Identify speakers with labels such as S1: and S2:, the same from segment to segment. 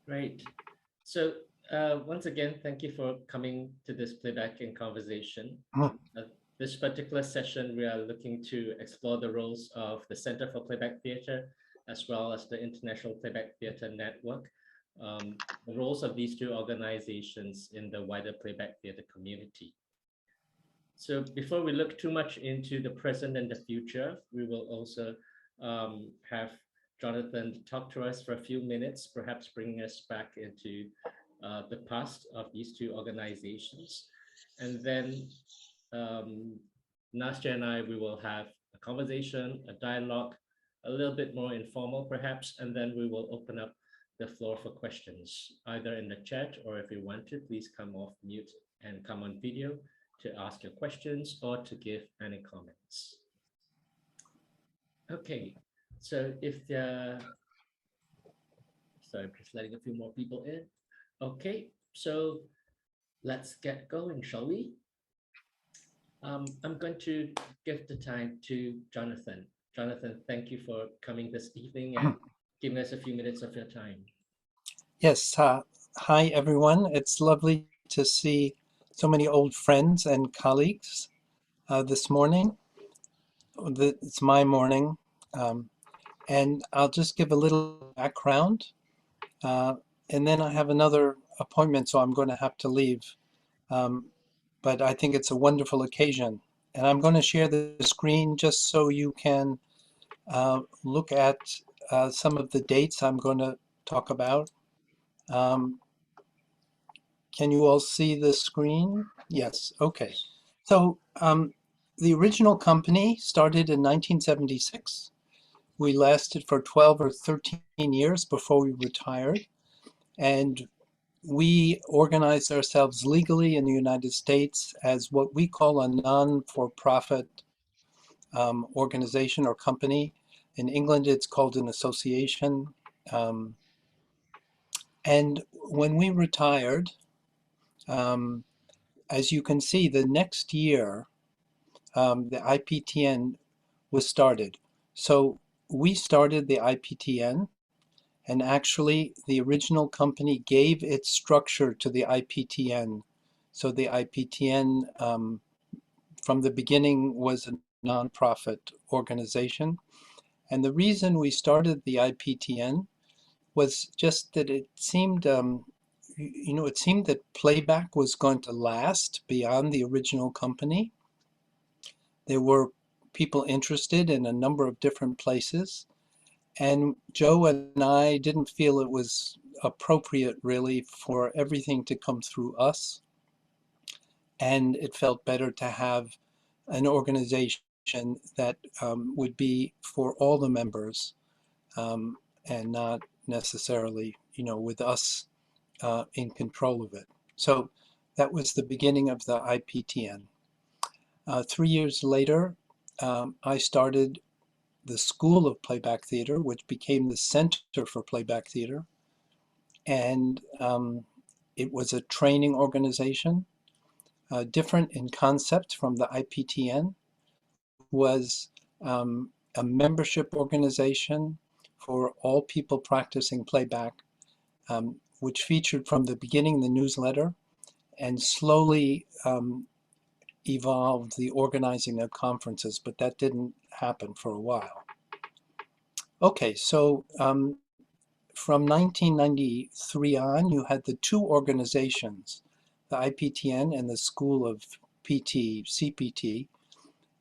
S1: Great. So once again, thank you for coming to this playback and conversation.
S2: Mm.
S1: This particular session, we are looking to explore the roles of the Center for Playback Theatre, as well as the International Playback Theatre Network, the roles of these two organizations in the wider playback theatre community. So before we look too much into the present and the future, we will also have Jonathan talk to us for a few minutes, perhaps bringing us back into the past of these two organizations. And then Nastya and I, we will have a conversation, a dialogue, a little bit more informal perhaps, and then we will open up the floor for questions, either in the chat or if you want to, please come off mute and come on video to ask your questions or to give any comments. Okay, so if sorry, I'm just letting a few more people in. Okay, so let's get going, shall we? I'm going to give the time to Jonathan. Jonathan, thank you for coming this evening and giving us a few minutes of your time.
S2: Yes, hi everyone. It's lovely to see so many old friends and colleagues this morning. It's my morning, and I'll just give a little background, and then I have another appointment, so I'm going to have to leave. But I think it's a wonderful occasion, and I'm going to share the screen just so you can look at some of the dates I'm going to talk about. Can you all see the screen? Yes, okay. So the original company started in 1976. We lasted for 12 or 13 years before we retired. And we organized ourselves legally in the United States as what we call a non-for-profit organization or company. In England, it's called an association. And when we retired, as you can see, the next year, the IPTN was started. So we started the IPTN, and actually the original company gave its structure to the IPTN. So the IPTN from the beginning was a nonprofit organization. And the reason we started the IPTN was just that it seemed it seemed that playback was going to last beyond the original company. There were people interested in a number of different places, and Joe and I didn't feel it was appropriate really for everything to come through us, and it felt better to have an organization that would be for all the members and not necessarily, with us in control of it. So that was the beginning of the IPTN. 3 years later, I started the School of Playback Theater, which became the Center for Playback Theater. And it was a training organization, different in concept from the IPTN, was a membership organization for all people practicing playback, which featured from the beginning the newsletter and slowly evolved the organizing of conferences, but that didn't happen for a while. Okay, so from 1993 on, you had the two organizations, the IPTN and the School of CPT,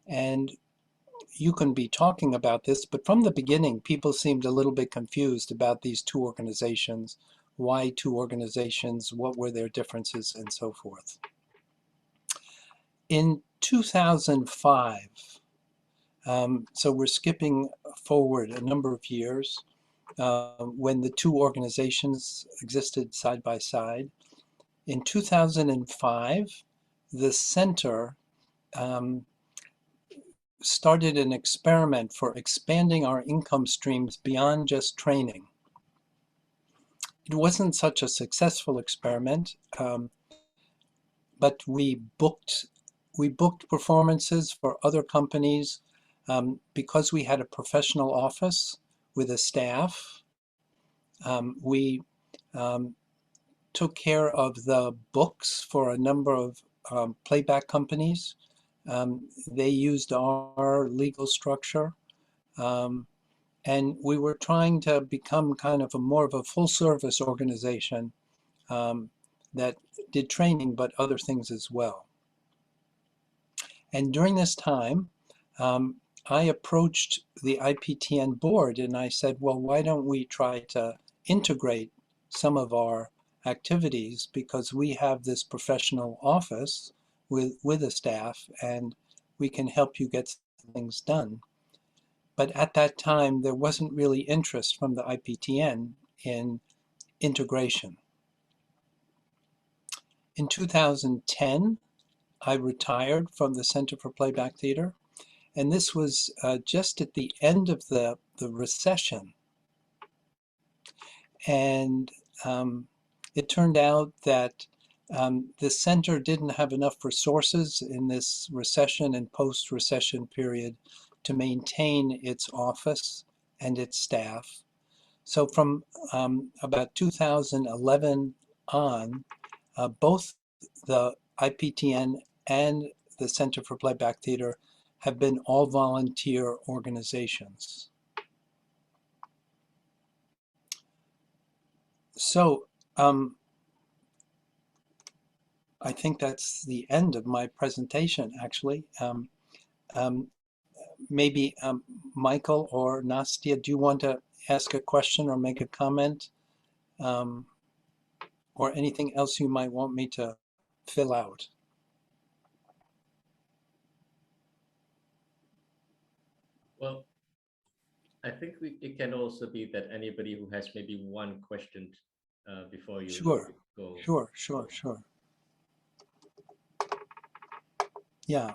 S2: and you can be talking about this, but from the beginning, people seemed a little bit confused about these two organizations. Why two organizations? What were their differences, and so forth. In 2005, so we're skipping forward a number of years, when the two organizations existed side by side. In 2005, the center started an experiment for expanding our income streams beyond just training. It wasn't such a successful experiment, but we booked performances for other companies because we had a professional office with a staff. We took care of the books for a number of playback companies. They used our legal structure. And we were trying to become kind of more of a full service organization that did training, but other things as well. And during this time, I approached the IPTN board and I said, well, why don't we try to integrate some of our activities, because we have this professional office with a staff and we can help you get things done. But at that time, there wasn't really interest from the IPTN in integration. In 2010, I retired from the Center for Playback Theater, and this was just at the end of the recession. And it turned out that the center didn't have enough resources in this recession and post-recession period to maintain its office and its staff. So from about 2011 on, both the IPTN and the Center for Playback Theater have been all volunteer organizations. So I think that's the end of my presentation, actually. Maybe Michael or Nastia, do you want to ask a question or make a comment? Or anything else you might want me to fill out?
S1: Well, I think it can also be that anybody who has maybe one question before you
S2: Sure,
S1: go.
S2: sure. Yeah,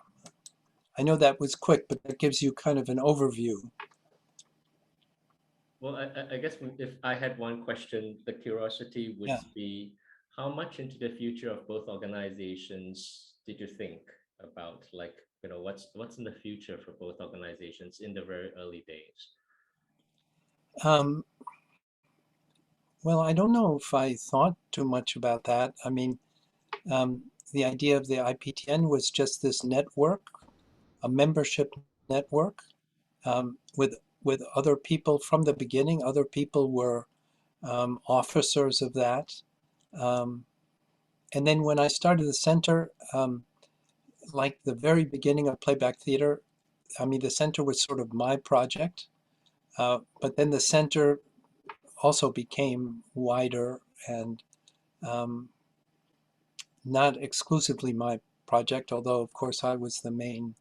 S2: I know that was quick, but that gives you kind of an overview.
S1: Well, I guess if I had one question, the curiosity would be, how much into the future of both organizations did you think about? Like, what's in the future for both organizations in the very early days?
S2: Well, I don't know if I thought too much about that. I mean, the idea of the IPTN was just this network, a membership network with other people from the beginning. Other people were officers of that. And then when I started the center, like the very beginning of Playback Theater, I mean, the center was sort of my project, but then the center also became wider and not exclusively my project, although of course I was the main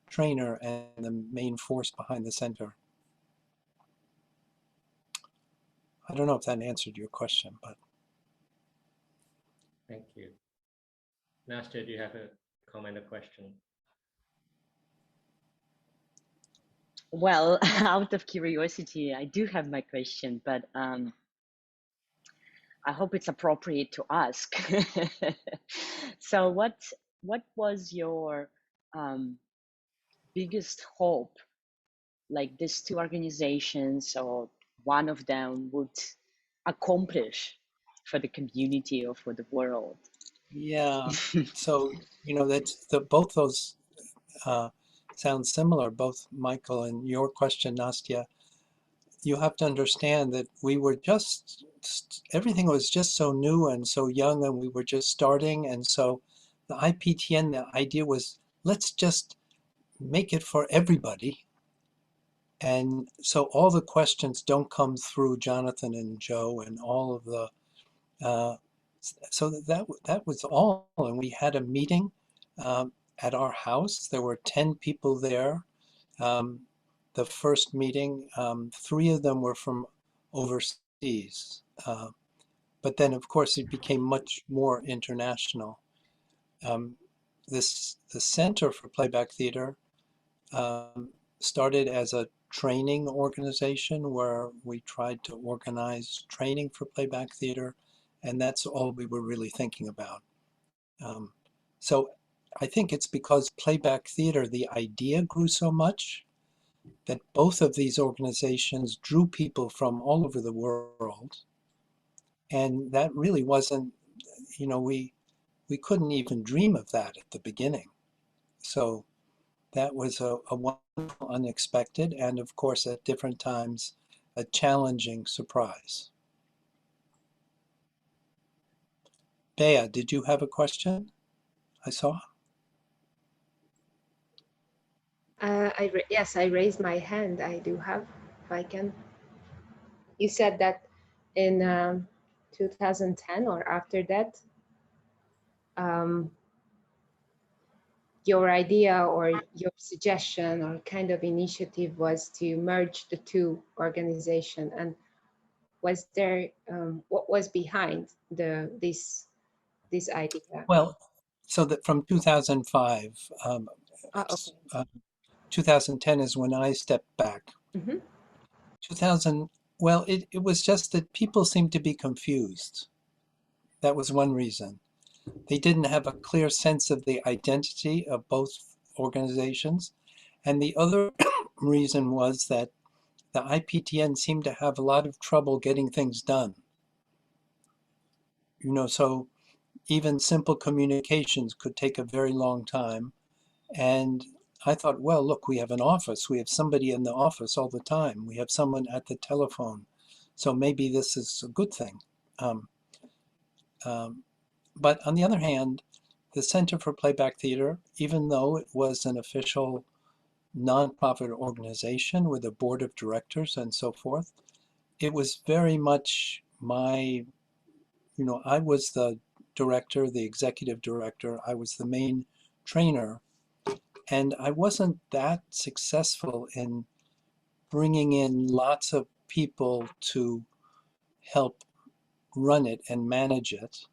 S2: trainer and the main force behind the center. I don't know if that answered your question, but.
S1: Thank you. Nastia, do you have a comment or question?
S3: Well, out of curiosity, I do have my question, but I hope it's appropriate to ask. So what was your biggest hope, like these two organizations or one of them would accomplish for the community or for the world?
S2: Yeah, so that's both those sound similar, both Michael and your question, Nastia. You have to understand that we were everything was just so new and so young, and we were just starting. And so the IPTN, the idea was, let's just make it for everybody. And so all the questions don't come through Jonathan and Joe and all of the, so that was all. And we had a meeting at our house. There were 10 people there. The first meeting, 3 of them were from overseas. But then, of course, it became much more international. The Center for Playback Theater started as a training organization where we tried to organize training for playback theater, and that's all we were really thinking about. So I think it's because playback theater, the idea grew so much that both of these organizations drew people from all over the world. And that really wasn't, we couldn't even dream of that at the beginning. So that was a wonderful, unexpected, and of course at different times, a challenging surprise. Bea, did you have a question? I saw.
S4: Yes, I raised my hand. I do have, if I can. You said that in 2010 or after that, um, your idea or your suggestion or kind of initiative was to merge the two organizations. And was there, what was behind this idea?
S2: Well, so that from 2005,
S4: Okay.
S2: 2010 is when I stepped back.
S4: Mm-hmm.
S2: 2000, well, it was just that people seemed to be confused. That was one reason. They didn't have a clear sense of the identity of both organizations. And the other reason was that the IPTN seemed to have a lot of trouble getting things done. So even simple communications could take a very long time. And I thought, well, look, we have an office. We have somebody in the office all the time. We have someone at the telephone. So maybe this is a good thing. Um, but on the other hand, the Center for Playback Theater, even though it was an official nonprofit organization with a board of directors and so forth, it was very much I was the director, the executive director, I was the main trainer, and I wasn't that successful in bringing in lots of people to help run it and manage it.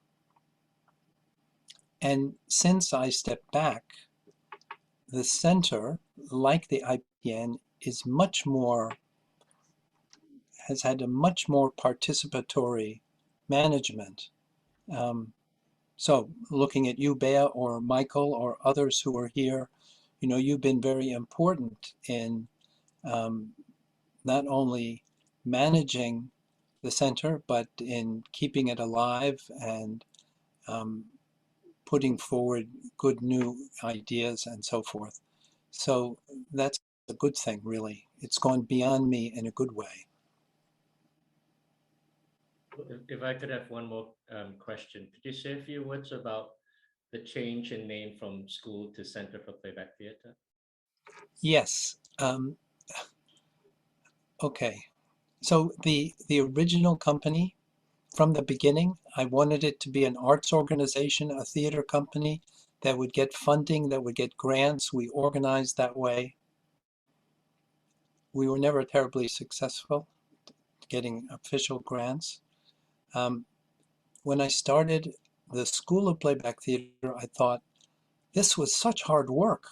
S2: And since I stepped back, the center, like the IPN, has had a much more participatory management. So looking at you, Bea, or Michael, or others who are here, you've been very important in not only managing the center, but in keeping it alive and putting forward good new ideas and so forth. So that's a good thing, really. It's gone beyond me in a good way.
S1: If I could have one more question, could you say a few words about the change in name from school to Center for Playback Theatre?
S2: Yes. Okay. So the original company, from the beginning, I wanted it to be an arts organization, a theater company that would get funding, that would get grants. We organized that way. We were never terribly successful getting official grants. When I started the School of Playback Theater, I thought this was such hard work.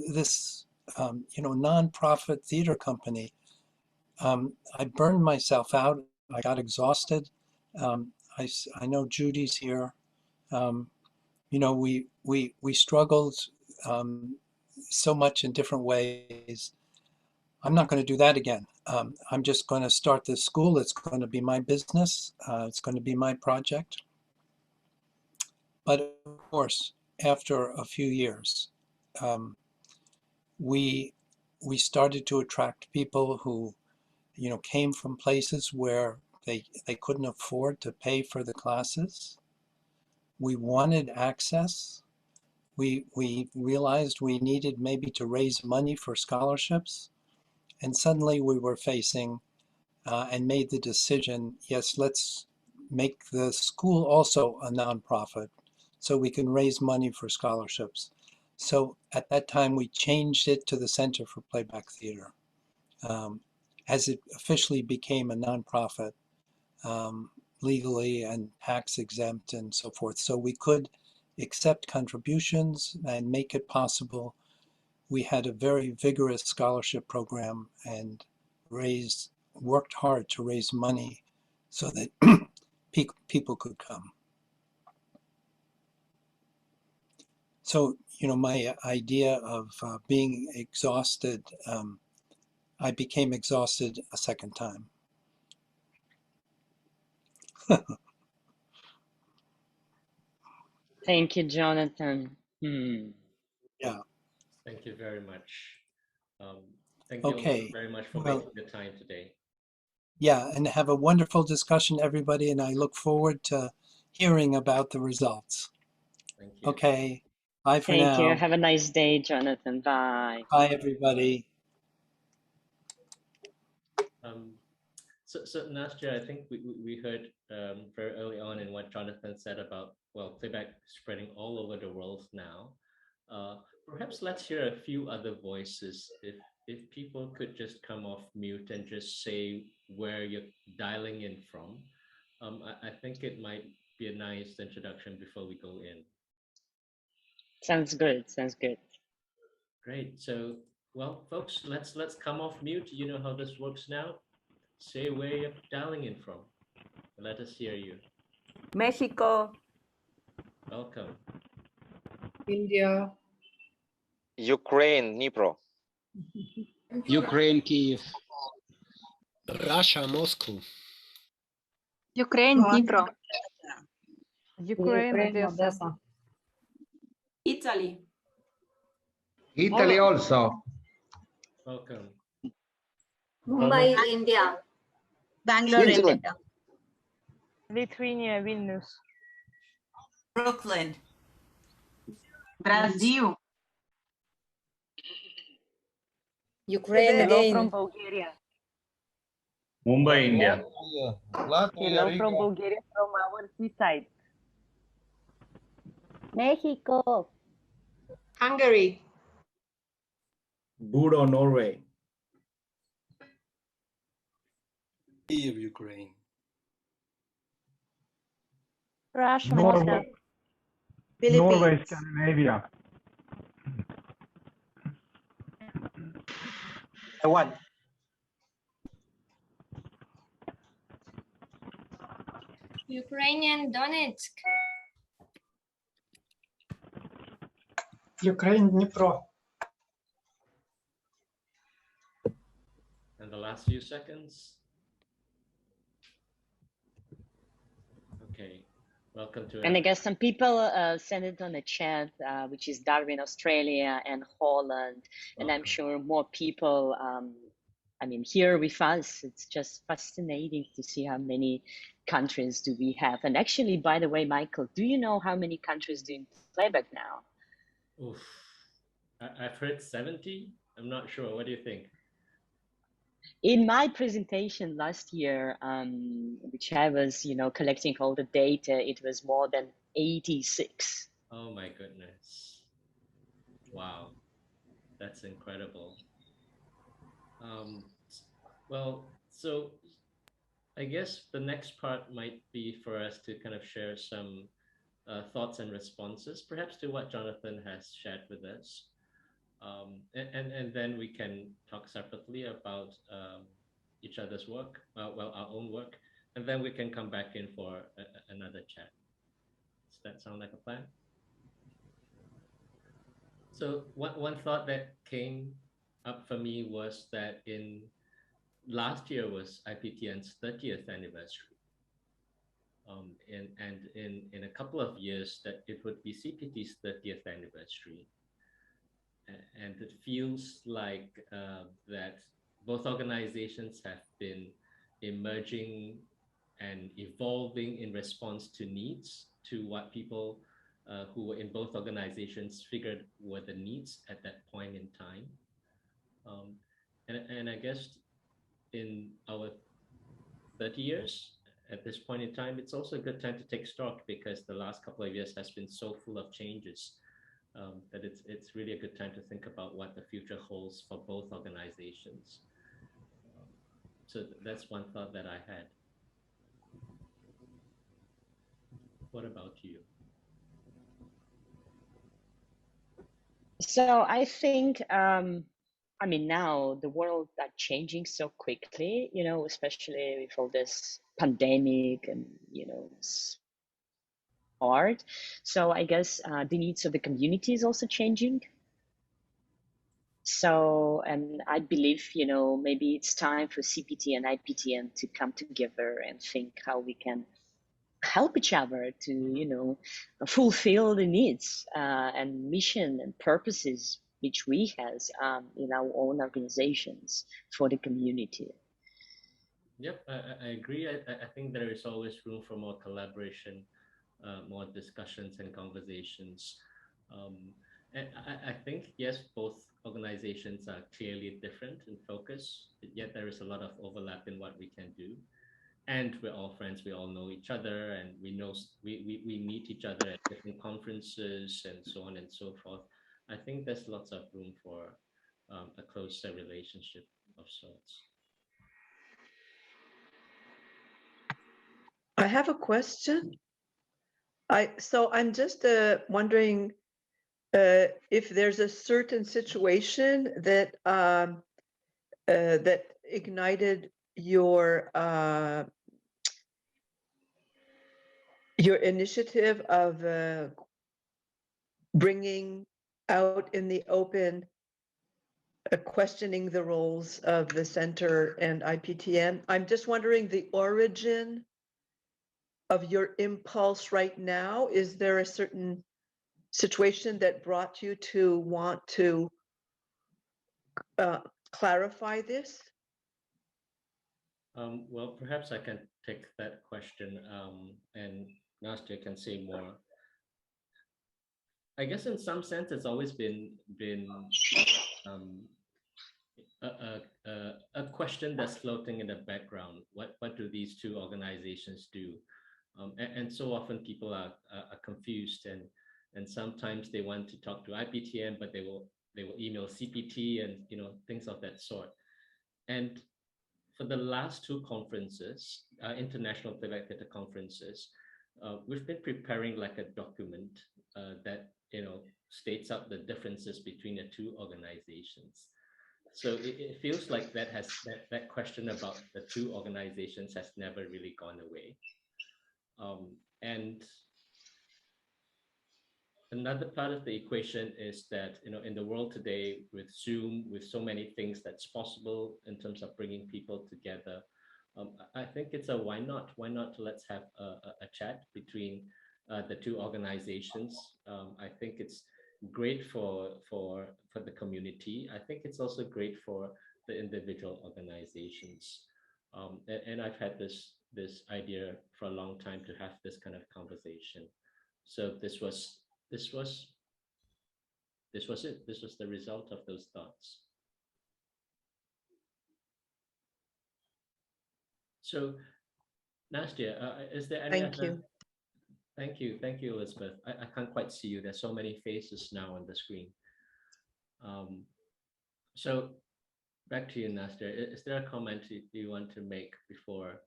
S2: This, nonprofit theater company. I burned myself out. I got exhausted. I know Judy's here. We struggled so much in different ways. I'm not going to do that again. I'm just going to start this school. It's going to be my business. It's going to be my project. But of course, after a few years, we started to attract people who, came from places where they couldn't afford to pay for the classes. We wanted access. We realized we needed maybe to raise money for scholarships. And suddenly we were facing and made the decision, yes, let's make the school also a nonprofit so we can raise money for scholarships. So at that time, we changed it to the Center for Playback Theater as it officially became a nonprofit legally and tax exempt and so forth. So we could accept contributions and make it possible. We had a very vigorous scholarship program and worked hard to raise money so that people could come. So, my idea of being exhausted, I became exhausted a second time.
S3: Thank you, Jonathan.
S2: Yeah.
S1: Thank you very much. Thank you also
S2: Okay.
S1: very much for
S2: Well,
S1: making the time today.
S2: yeah, and have a wonderful discussion, everybody, and I look forward to hearing about the results.
S1: Thank you.
S2: Okay. Bye for
S3: Thank you.
S2: now.
S3: Have a nice day, Jonathan. Bye.
S2: Bye, everybody.
S1: So Nastya, I think we heard very early on in what Jonathan said about, well, playback spreading all over the world now. Perhaps let's hear a few other voices. If people could just come off mute and just say where you're dialing in from, I think it might be a nice introduction before we go in.
S3: Sounds good. Sounds good.
S1: Great. So, well, folks, let's come off mute. You know how this works now. Say where you're dialing in from. Let us hear you.
S5: Mexico,
S1: Welcome.
S4: India,
S6: Ukraine, Dnipro.
S7: Ukraine, Kiev. Russia, Moscow.
S8: Ukraine, Dnipro.
S5: Ukraine, Odessa.
S8: Italy.
S9: Italy also.
S1: Welcome.
S8: Mumbai, India. Bangalore,
S6: Switzerland.
S8: India.
S5: Lithuania, Vilnius.
S8: Brooklyn. Brazil.
S10: Ukraine
S5: Hello
S10: again.
S5: from Bulgaria.
S9: Mumbai, India.
S5: Hello from Bulgaria, from our seaside.
S10: Mexico.
S4: Hungary,
S9: Budo, Norway.
S2: Kiev, Ukraine.
S5: Russia,
S11: Norway, Norway, Scandinavia.
S6: Taiwan.
S8: Ukrainian Donetsk.
S11: Ukraine, Dnipro.
S1: And the last few seconds. Okay. Welcome to
S3: And I guess some people send it on the chat, which is Darwin, Australia, and Holland. And I'm sure more people, I mean, here with us. It's just fascinating to see how many countries do we have. And actually, by the way, Michael, do you know how many countries doing playback now?
S1: Oof. I've heard 70. I'm not sure. What do you think?
S3: In my presentation last year, which I was, collecting all the data, it was more than 86.
S1: Oh my goodness. Wow. That's incredible. Well, so I guess the next part might be for us to kind of share some thoughts and responses, perhaps to what Jonathan has shared with us. And then we can talk separately about each other's work, well, our own work, and then we can come back in for another chat. Does that sound like a plan? So one thought that came up for me was that last year was IPTN's 30th anniversary. And in a couple of years that it would be CPT's 30th anniversary. And it feels like that both organizations have been emerging and evolving in response to needs, to what people who were in both organizations figured were the needs at that point in time. And I guess in our 30 years, at this point in time, it's also a good time to take stock, because the last couple of years has been so full of changes. That it's really a good time to think about what the future holds for both organizations. So that's one thought that I had. What about you?
S3: So I think, now the world are changing so quickly, especially with all this pandemic and, it's hard. So I guess the needs of the community is also changing. So, and I believe, maybe it's time for CPT and IPTN to come together and think how we can help each other to, fulfill the needs and mission and purposes which we has in our own organizations for the community.
S1: Yep, I agree. I think there is always room for more collaboration, more discussions and conversations. And I think, yes, both organizations are clearly different in focus, yet there is a lot of overlap in what we can do. And we're all friends, we all know each other, and we meet each other at different conferences and so on and so forth. I think there's lots of room for a closer relationship of sorts.
S6: I have a question. I'm just wondering if there's a certain situation that that ignited your initiative of bringing out in the open, questioning the roles of the center and IPTN. I'm just wondering the origin of your impulse right now. Is there a certain situation that brought you to want to clarify this?
S1: Well, perhaps I can take that question, and Nastia can say more. I guess in some sense, it's always been a question that's floating in the background. What do these two organizations do? And so often people are confused, and sometimes they want to talk to IPTN, but they will email CPT and things of that sort. And for the last two conferences, international playback theatre conferences, we've been preparing like a document that states out the differences between the two organizations. So it feels like that question about the two organizations has never really gone away. And another part of the equation is that, in the world today with Zoom, with so many things that's possible in terms of bringing people together, I think it's a why not? Why not let's have a chat between the two organizations. I think it's great for the community. I think it's also great for the individual organizations. And I've had this idea for a long time to have this kind of conversation. So this was it. This was the result of those thoughts. So, Nastia, is there any other? Thank you, Elizabeth. I can't quite see you. There's so many faces now on the screen. So, back to you, Nastia. Is there a comment you want to make before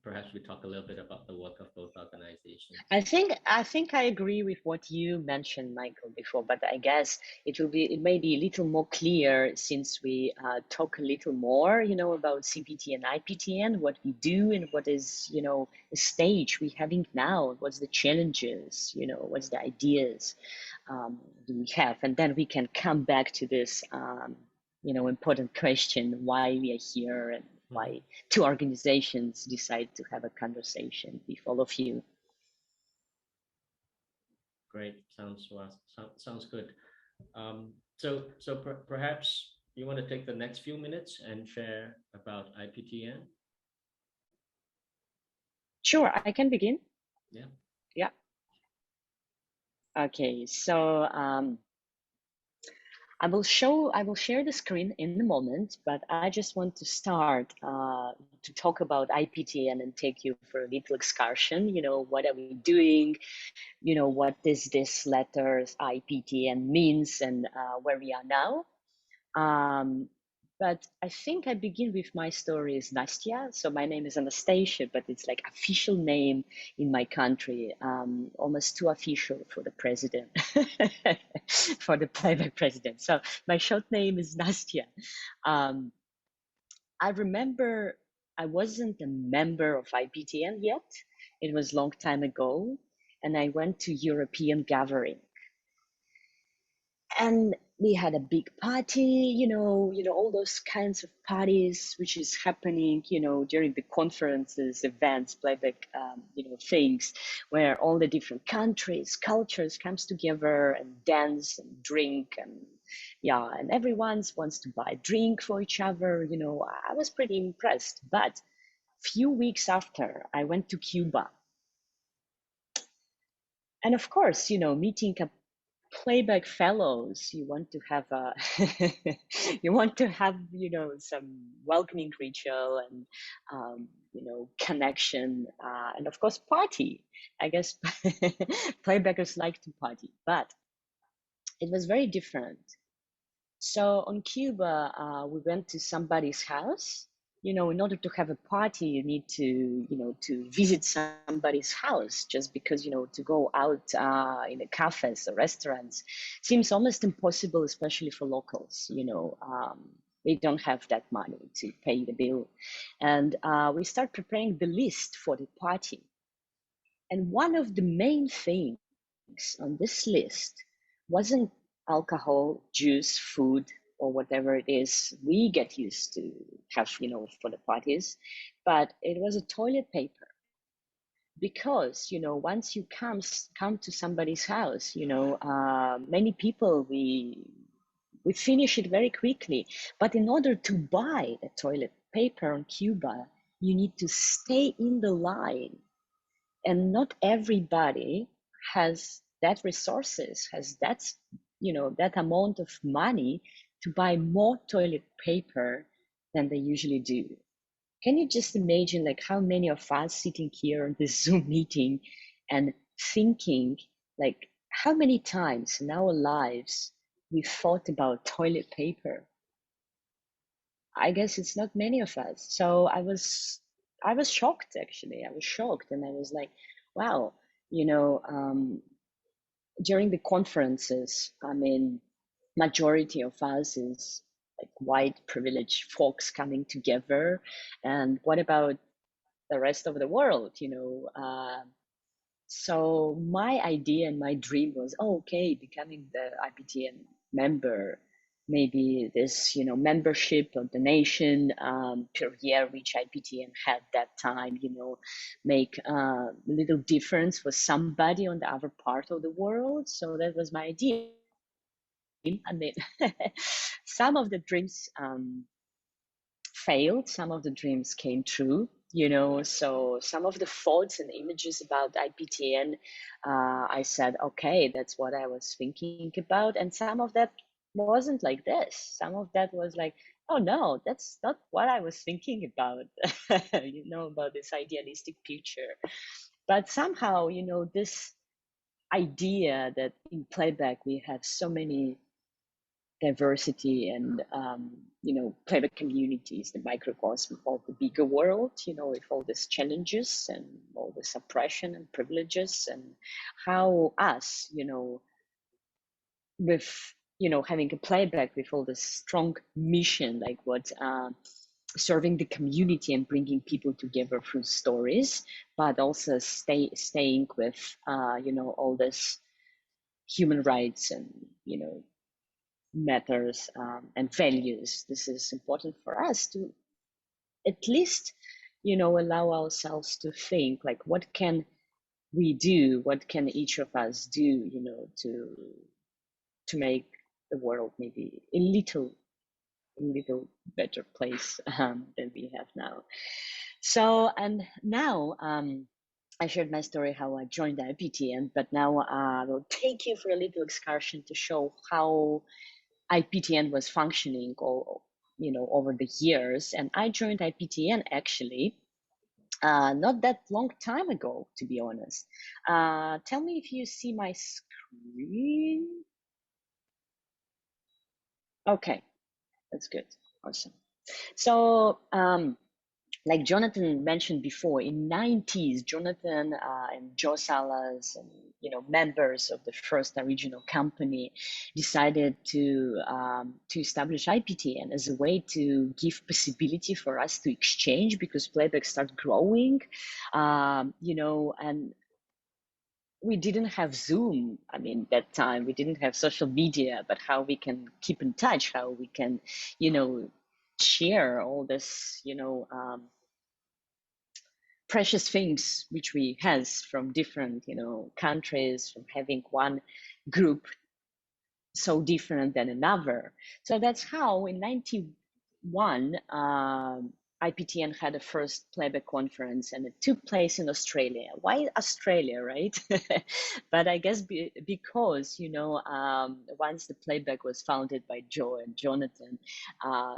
S1: perhaps we talk a little bit about the work of both organizations?
S3: I think I agree with what you mentioned, Michael, before, but I guess it may be a little more clear since we talk a little more, about CPT and IPTN, what we do and what is, the stage we're having now, what's the challenges, what's the ideas we have, and then we can come back to this, important question, why we are here and why two organizations decide to have a conversation with all of you.
S1: Great, sounds good. So perhaps you want to take the next few minutes and share about IPTN?
S3: Sure, I can begin.
S1: Yeah.
S3: Okay, so I will share the screen in a moment, but I just want to start to talk about IPTN and take you for a little excursion. What are we doing? What does this letter IPTN means and where we are now? But I think I begin with my story is Nastia. So my name is Anastasia, but it's like official name in my country, almost too official for the president, for the playback president. So my short name is Nastia. I remember I wasn't a member of IPTN yet. It was a long time ago. And I went to European gathering. And we had a big party, all those kinds of parties, which is happening, during the conferences, events, playback, things, where all the different countries, cultures comes together and dance and drink and everyone wants to buy drink for each other. I was pretty impressed. But few weeks after, I went to Cuba. And of course, meeting a playback fellows, you want to have some welcoming ritual and connection, and of course party. I guess playbackers like to party, but it was very different. So on Cuba, we went to somebody's house. In order to have a party, you need to, to visit somebody's house, just because, to go out in the cafes or restaurants seems almost impossible, especially for locals. They don't have that money to pay the bill. And we start preparing the list for the party. And one of the main things on this list wasn't alcohol, juice, food, or whatever it is we get used to have, for the parties, but it was a toilet paper. Because, once you come to somebody's house, many people, we finish it very quickly. But in order to buy a toilet paper on Cuba, you need to stay in the line. And not everybody has that resources, has that, that amount of money to buy more toilet paper than they usually do. Can you just imagine like how many of us sitting here on this Zoom meeting and thinking like how many times in our lives we thought about toilet paper? I guess it's not many of us. So I was shocked, actually. I was shocked, and I was like, wow, during the conferences, majority of us is like white privileged folks coming together. And what about the rest of the world, So my idea and my dream was, okay, becoming the IPTN member, maybe this, membership or donation per year, which IPTN had that time, make a little difference for somebody on the other part of the world. So that was my idea. Some of the dreams failed, some of the dreams came true. So some of the thoughts and images about IPTN, I said, okay, that's what I was thinking about. And some of that wasn't like this. Some of that was like, oh no, that's not what I was thinking about, about this idealistic future. But somehow, this idea that in playback we have so many diversity and playback communities, the microcosm of the bigger world, with all these challenges and all this oppression and privileges, and how us, with having a playback with all this strong mission, like what serving the community and bringing people together through stories, but also staying with all this human rights and matters and values. This is important for us to at least allow ourselves to think like, what can we do, what can each of us do to make the world maybe a little better place than we have now. So, and now I shared my story how I joined the IPTN, but now I will take you for a little excursion to show how IPTN was functioning over the years. And I joined IPTN actually not that long time ago, to be honest. Tell me if you see my screen. Okay, that's good. Awesome. So like Jonathan mentioned before, in 90s, Jonathan and Joe Salas and members of the first original company decided to establish IPTN as a way to give possibility for us to exchange, because playback started growing, and we didn't have Zoom. I mean, that time we didn't have social media, but how we can keep in touch, how we can, you know, share all this, you know, precious things which we has from different, you know, countries, from having one group so different than another. So that's how in 91, IPTN had a first playback conference, and it took place in Australia. Why Australia, right? But I guess because, you know, once the playback was founded by Joe and Jonathan,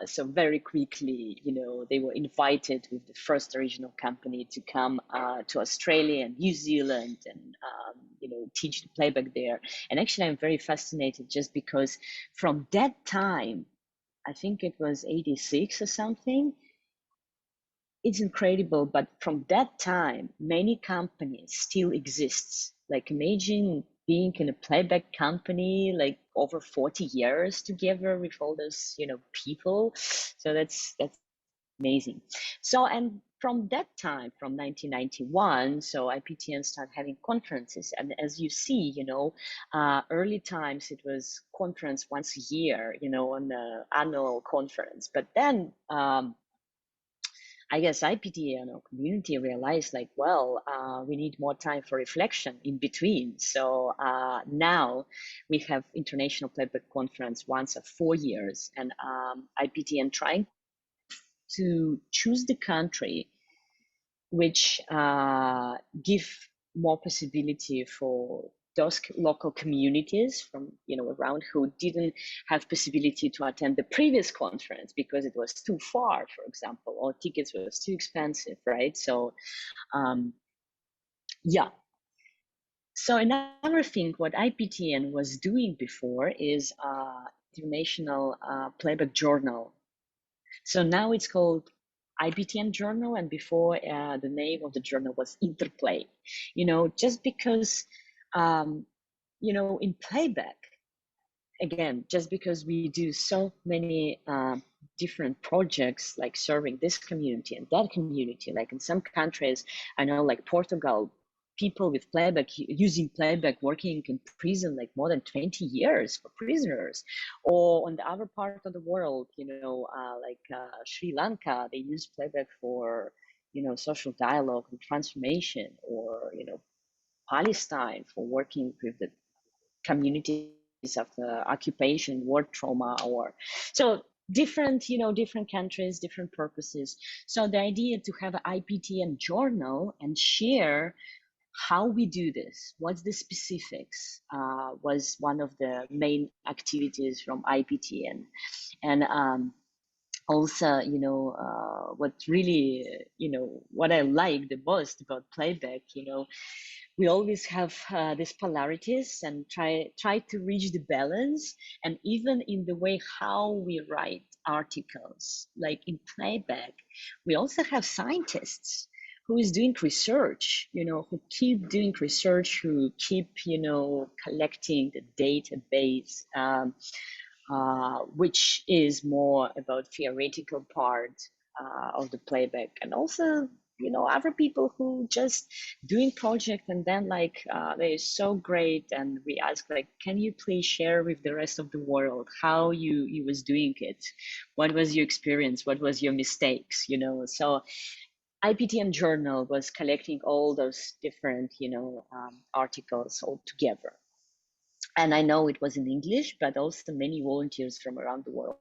S3: so very quickly, you know, they were invited with the first original company to come to Australia and New Zealand and, you know, teach the playback there. And actually, I'm very fascinated just because from that time, I think it was 86 or something, it's incredible, but from that time, many companies still exists. Like imagine being in a playback company, like over 40 years together with all those, you know, people. So that's amazing. So, and from that time, from 1991, so IPTN started having conferences. And as you see, you know, early times, it was conference once a year, you know, on the annual conference. But then, I guess IPTN or community realized like, well, we need more time for reflection in between. So now we have International Playback Conference once every 4 years, and IPTN trying to choose the country which give more possibility for those local communities from, you know, around who didn't have possibility to attend the previous conference because it was too far, for example, or tickets was too expensive, right? So yeah. So another thing what IPTN was doing before is International Playback Journal. So now it's called IPTN Journal, and before the name of the journal was Interplay. You know, just because, you know, in playback, again, just because we do so many different projects, like serving this community and that community, like in some countries, I know like Portugal, people with playback, using playback, working in prison like more than 20 years for prisoners. Or on the other part of the world, you know, like Sri Lanka, they use playback for, you know, social dialogue and transformation, or, you know, Palestine for working with the communities of the occupation, war trauma, or so different, you know, different countries, different purposes. So the idea to have an IPTN journal and share how we do this, what's the specifics, was one of the main activities from IPTN. And also, you know, what really, you know, what I like the most about playback, you know, we always have these polarities and try to reach the balance. And even in the way how we write articles, like in playback, we also have scientists who is doing research, you know, who keep doing research, who keep, you know, collecting the database, which is more about theoretical part of the playback. And also, you know, other people who just doing project, and then like they're so great, and we ask like, can you please share with the rest of the world how you was doing it, what was your experience, what was your mistakes, you know? So IPTN journal was collecting all those different, you know, articles all together. And I know it was in English, but also many volunteers from around the world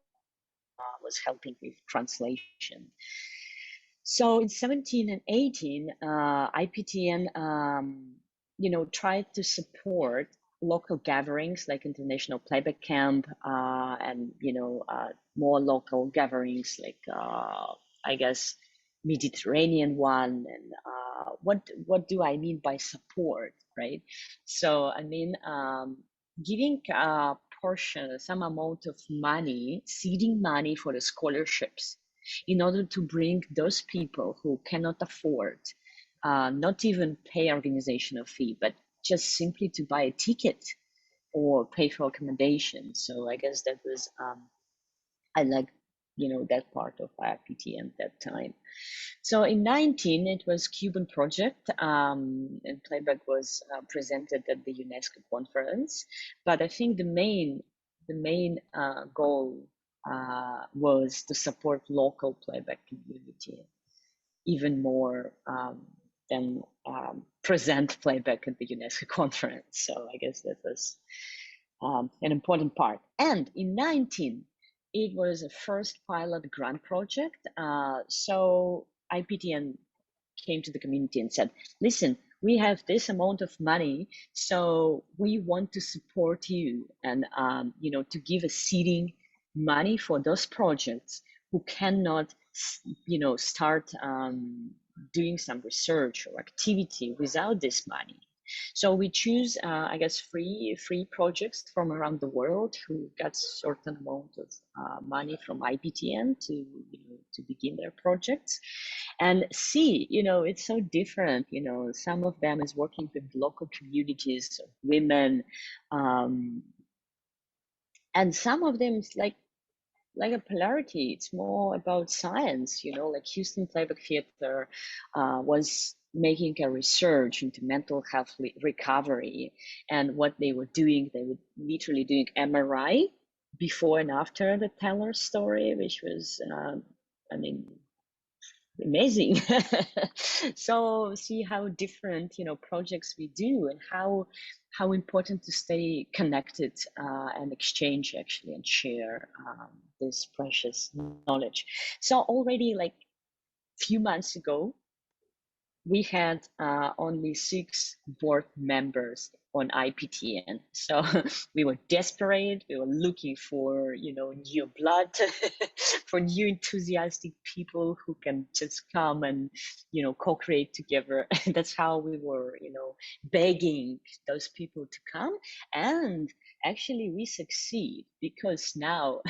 S3: was helping with translation. So in 17 and 18, IPTN, you know, tried to support local gatherings like International Playback Camp, and, you know, more local gatherings like, I guess, Mediterranean one. And what do I mean by support, right? So I mean, giving a portion, some amount of money, seeding money for the scholarships, in order to bring those people who cannot afford, not even pay organizational fee, but just simply to buy a ticket or pay for accommodation. So I guess that was, I like that part of IPTN at that time. So in 19, it was Cuban project, and Playback was presented at the UNESCO conference. But I think the main goal was to support local Playback community even more than present Playback at the UNESCO conference. So I guess that was an important part. And in 19, it was a first pilot grant project. So IPTN came to the community and said, listen, we have this amount of money, so we want to support you and, to give a seeding money for those projects who cannot, start doing some research or activity without this money. So we choose, I guess, free projects from around the world who got certain amount of money from IPTN to begin their projects, and see, it's so different. Some of them is working with local communities of women, and some of them is like a polarity. It's more about science, like Houston Playback Theatre was making a research into mental health recovery, and what they were doing, they were literally doing MRI before and after the Teller story, which was, amazing. So see how different, projects we do, and how important to stay connected and exchange actually and share this precious knowledge. So already like few months ago, we had only 6 board members on IPTN. So we were desperate. We were looking for, new blood, for new enthusiastic people who can just come and, co-create together. That's how we were, begging those people to come. And actually we succeed, because now,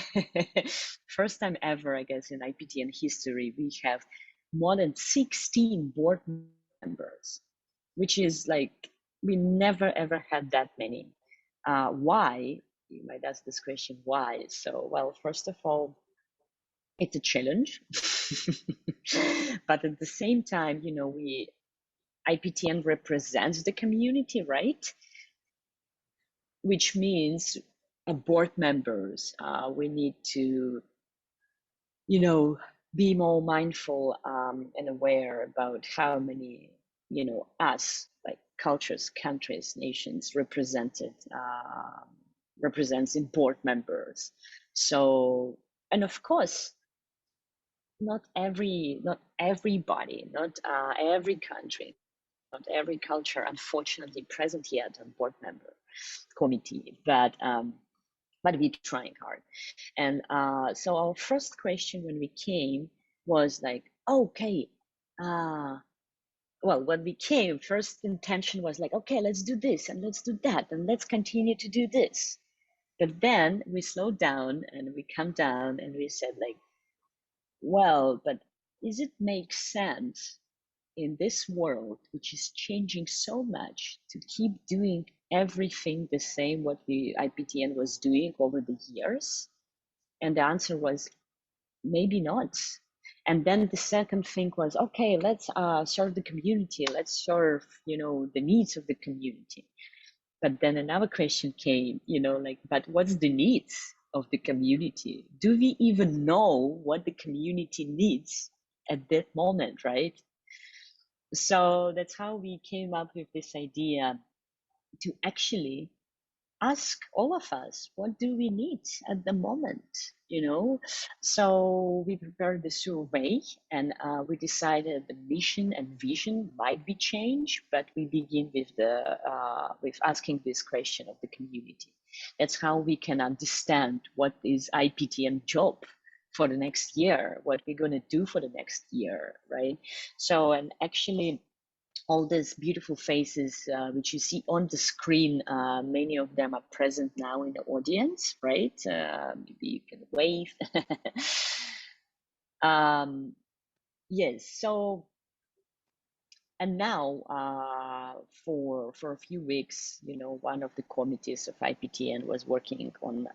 S3: first time ever, I guess, in IPTN history, we have more than 16 board members, which is like, we never ever had that many. Why? You might ask this question, why? So, well, first of all, it's a challenge. But at the same time, IPTN represents the community, right? Which means board members, we need to, be more mindful and aware about how many, us, like cultures, countries, nations represents in board members. So, and of course, not everybody, not every country, not every culture, unfortunately, present yet on board member committee, but we're trying hard. And so our first question when we came was like, okay, well, when we came, first intention was like, okay, let's do this and let's do that and let's continue to do this. But then we slowed down and we come down and we said like, well, but does it make sense in this world, which is changing so much, to keep doing everything the same what the IPTN was doing over the years? And the answer was maybe not. And then the second thing was, okay, let's serve the community. Let's serve, the needs of the community. But then another question came, like, but what's the needs of the community? Do we even know what the community needs at that moment, right? So that's how we came up with this idea to actually ask all of us, what do we need at the moment? So we prepared the survey, and we decided the mission and vision might be changed, but we begin with with asking this question of the community. That's how we can understand what is IPTN job for the next year, what we're going to do for the next year, right? So, and actually, all these beautiful faces which you see on the screen, many of them are present now in the audience, right? Maybe you can wave. Yes, so, and now for a few weeks, one of the committees of IPTN was working on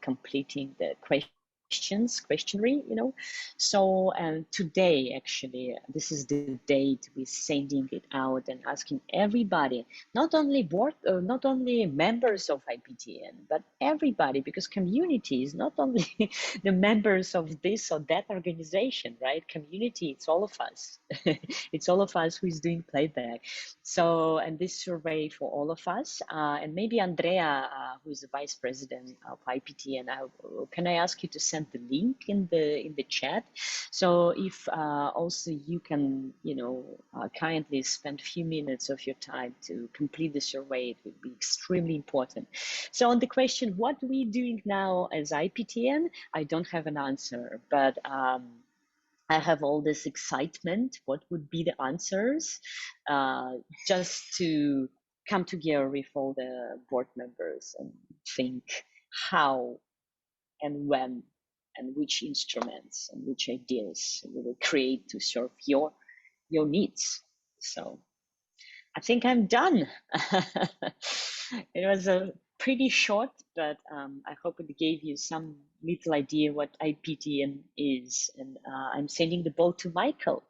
S3: completing the question questionnaire, So, and today, actually, this is the date we're sending it out and asking everybody, not only members of IPTN, but everybody, because community is not only the members of this or that organization, right? Community, it's all of us. It's all of us who is doing playback. So, and this survey for all of us, and maybe Andrea, who is the vice president of IPTN, can I ask you to send the link in the chat? So if also you can, kindly spend a few minutes of your time to complete the survey, it would be extremely important. So on the question, what are we doing now as IPTN? I don't have an answer, but I have all this excitement. What would be the answers? Just to come together with all the board members and think how and when and which instruments and which ideas we will create to serve your needs. So I think I'm done. It was a pretty short, but I hope it gave you some little idea what IPTN is. And I'm sending the ball to Michael.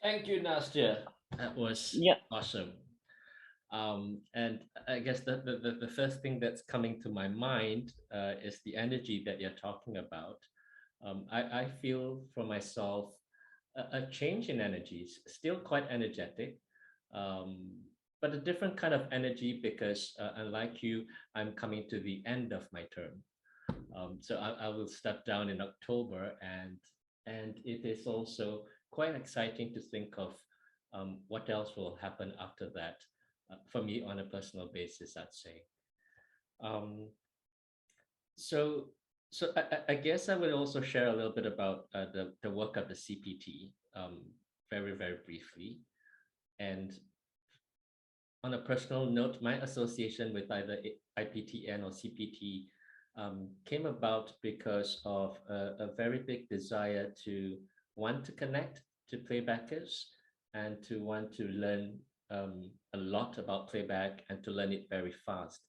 S1: Thank you, Nastia. That was awesome. And I guess the first thing that's coming to my mind is the energy that you're talking about. I feel for myself a change in energies, still quite energetic, but a different kind of energy because unlike you, I'm coming to the end of my term. So I will step down in October, and it is also quite exciting to think of what else will happen after that. For me, on a personal basis, I'd say. So I guess I would also share a little bit about the work of the CPT, very, very briefly. And on a personal note, my association with either IPTN or CPT came about because of a very big desire to want to connect to playbackers and to want to learn a lot about playback and to learn it very fast.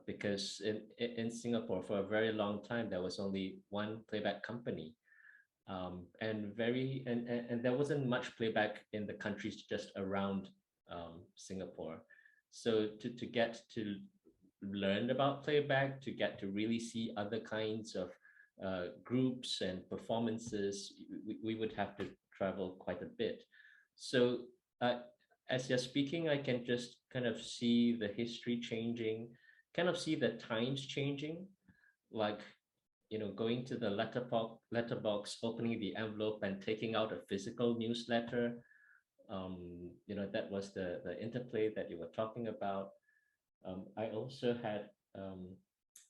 S1: Because in Singapore, for a very long time, there was only one playback company. And there wasn't much playback in the countries just around Singapore. So to get to learn about playback, to get to really see other kinds of groups and performances, we would have to travel quite a bit. So as you're speaking, I can just kind of see the history changing, kind of see the times changing, like, going to the letterbox, opening the envelope and taking out a physical newsletter. That was the interplay that you were talking about. I also had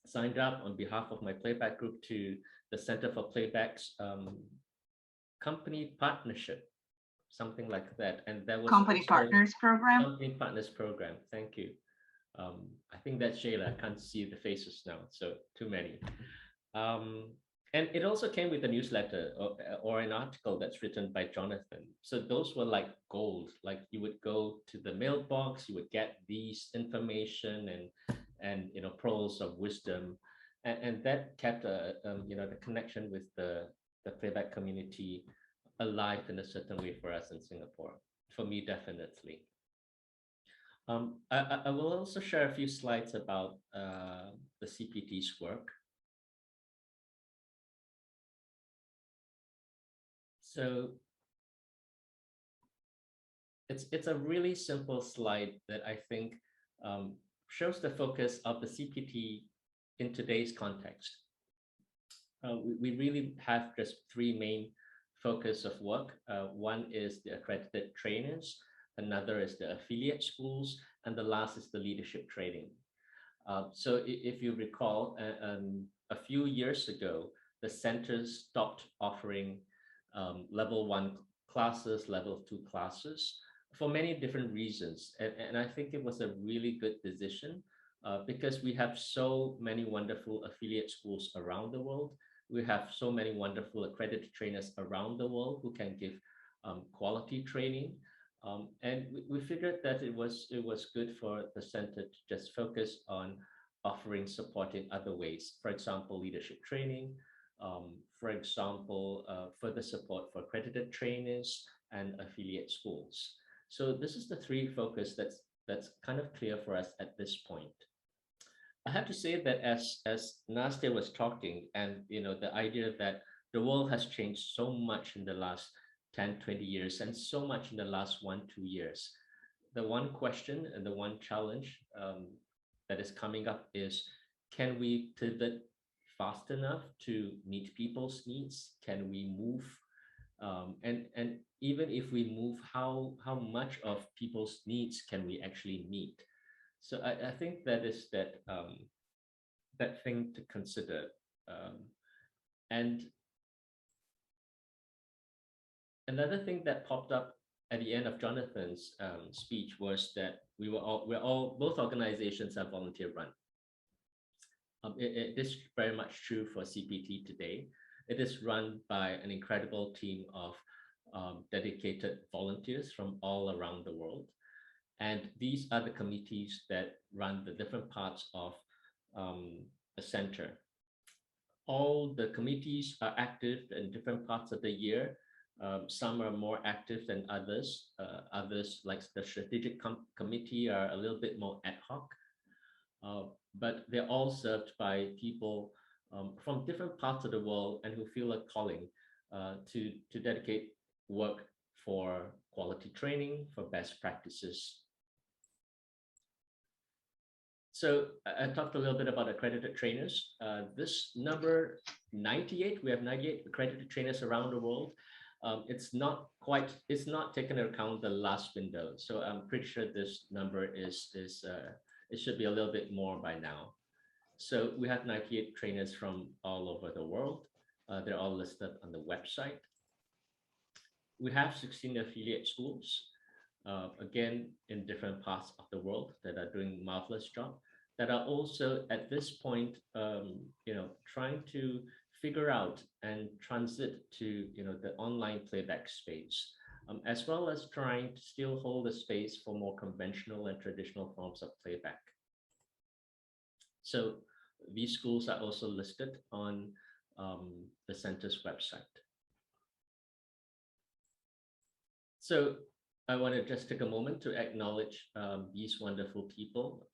S1: signed up on behalf of my playback group to the Center for Playback's company partnership, something like that. And there was
S8: Company Partners Program.
S1: Company Partners Program. Thank you. I think that's Shayla. I can't see the faces now, so too many. And it also came with a newsletter or an article that's written by Jonathan. So those were like gold. Like you would go to the mailbox, you would get these information and pearls of wisdom, and that kept the connection with the playback community alive in a certain way for us in Singapore. For me, definitely. I will also share a few slides about the CPT's work. So it's a really simple slide that I think shows the focus of the CPT in today's context. We really have just three main focus of work. One is the accredited trainers, another is the affiliate schools, and the last is the leadership training. So if you recall, a few years ago, the centers stopped offering level 1 classes, level 2 classes for many different reasons. And I think it was a really good decision because we have so many wonderful affiliate schools around the world. We have so many wonderful accredited trainers around the world who can give quality training. And we figured that it was good for the center to just focus on offering support in other ways. For example, leadership training, for example, further support for accredited trainers and affiliate schools. So this is the three focus that's kind of clear for us at this point. I have to say that as Nastia was talking, and the idea that the world has changed so much in the last 10, 20 years, and so much in the last 1, 2 years. The one question and the one challenge that is coming up is, can we pivot fast enough to meet people's needs? Can we move? And even if we move, how much of people's needs can we actually meet? So I think that is that thing to consider. And another thing that popped up at the end of Jonathan's speech was that both organizations are volunteer run. It is very much true for CPT today. It is run by an incredible team of dedicated volunteers from all around the world. And these are the committees that run the different parts of the center. All the committees are active in different parts of the year. Some are more active than others. Others, like the strategic committee, are a little bit more ad hoc. But they're all served by people from different parts of the world and who feel a calling to dedicate work for quality training, for best practices. So I talked a little bit about accredited trainers. This number 98, we have 98 accredited trainers around the world. It's not taken into account the last window. So I'm pretty sure this number it should be a little bit more by now. So we have 98 trainers from all over the world. They're all listed on the website. We have 16 affiliate schools, again, in different parts of the world that are doing a marvelous job, that are also at this point, trying to figure out and transit to, the online playback space, as well as trying to still hold a space for more conventional and traditional forms of playback. So these schools are also listed on the center's website. So I want to just take a moment to acknowledge these wonderful people,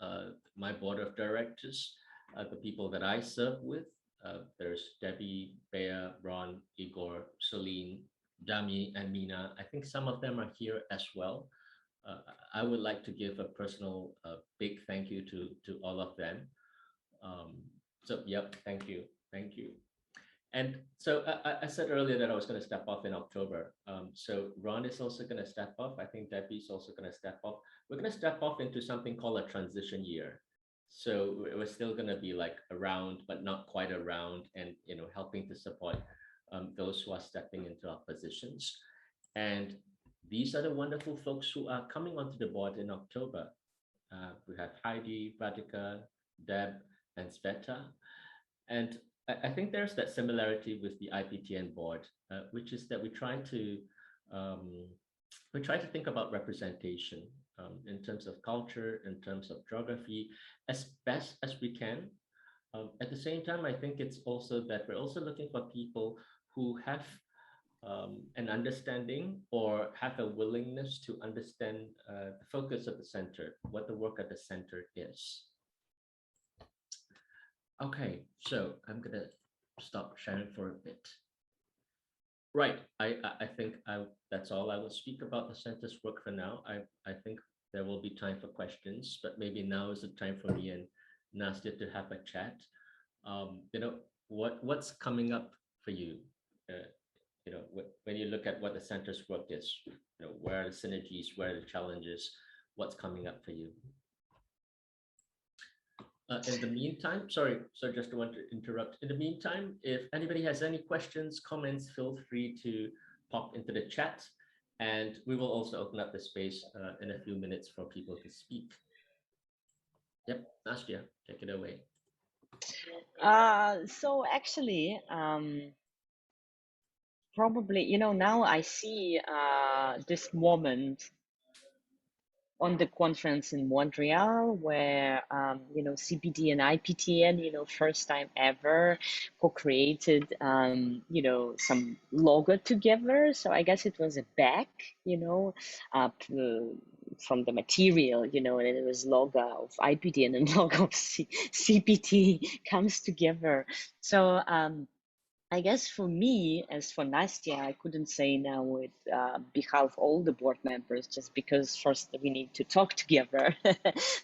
S1: my board of directors, the people that I serve with. There's Debbie, Bea, Ron, Igor, Celine, Dami, and Mina. I think some of them are here as well. I would like to give a personal big thank you to all of them. So, yep, thank you. And so I said earlier that I was going to step off in October. So Ron is also going to step off. I think Debbie's also going to step off. We're going to step off into something called a transition year. So we're still going to be like around, but not quite around, and helping to support those who are stepping into our positions. And these are the wonderful folks who are coming onto the board in October. We have Heidi, Radhika, Deb, and Sveta. And I think there's that similarity with the IPTN board, which is that we try to think about representation in terms of culture, in terms of geography, as best as we can. At the same time, I think it's also that we're also looking for people who have an understanding or have a willingness to understand the focus of the center, what the work at the center is. Okay, so I'm gonna stop sharing for a bit. Right, I think that's all I will speak about the center's work for now. I think there will be time for questions, but maybe now is the time for me and Nastia to have a chat. What's coming up for you? When you look at what the center's work is, where are the synergies, where are the challenges, what's coming up for you? In the meantime, sorry, just want to interrupt. In the meantime, if anybody has any questions, comments, feel free to pop into the chat, and we will also open up the space in a few minutes for people to speak. Yep, Nastia, take it away.
S3: So actually, probably, now I see this moment on the conference in Montreal where, CPT and IPTN, first time ever co-created, some logo together. So I guess it was a bag, from the material, and it was logo of IPTN and logo of CPT comes together. So I guess for me, as for Nastya, I couldn't say now with behalf of all the board members, just because first we need to talk together.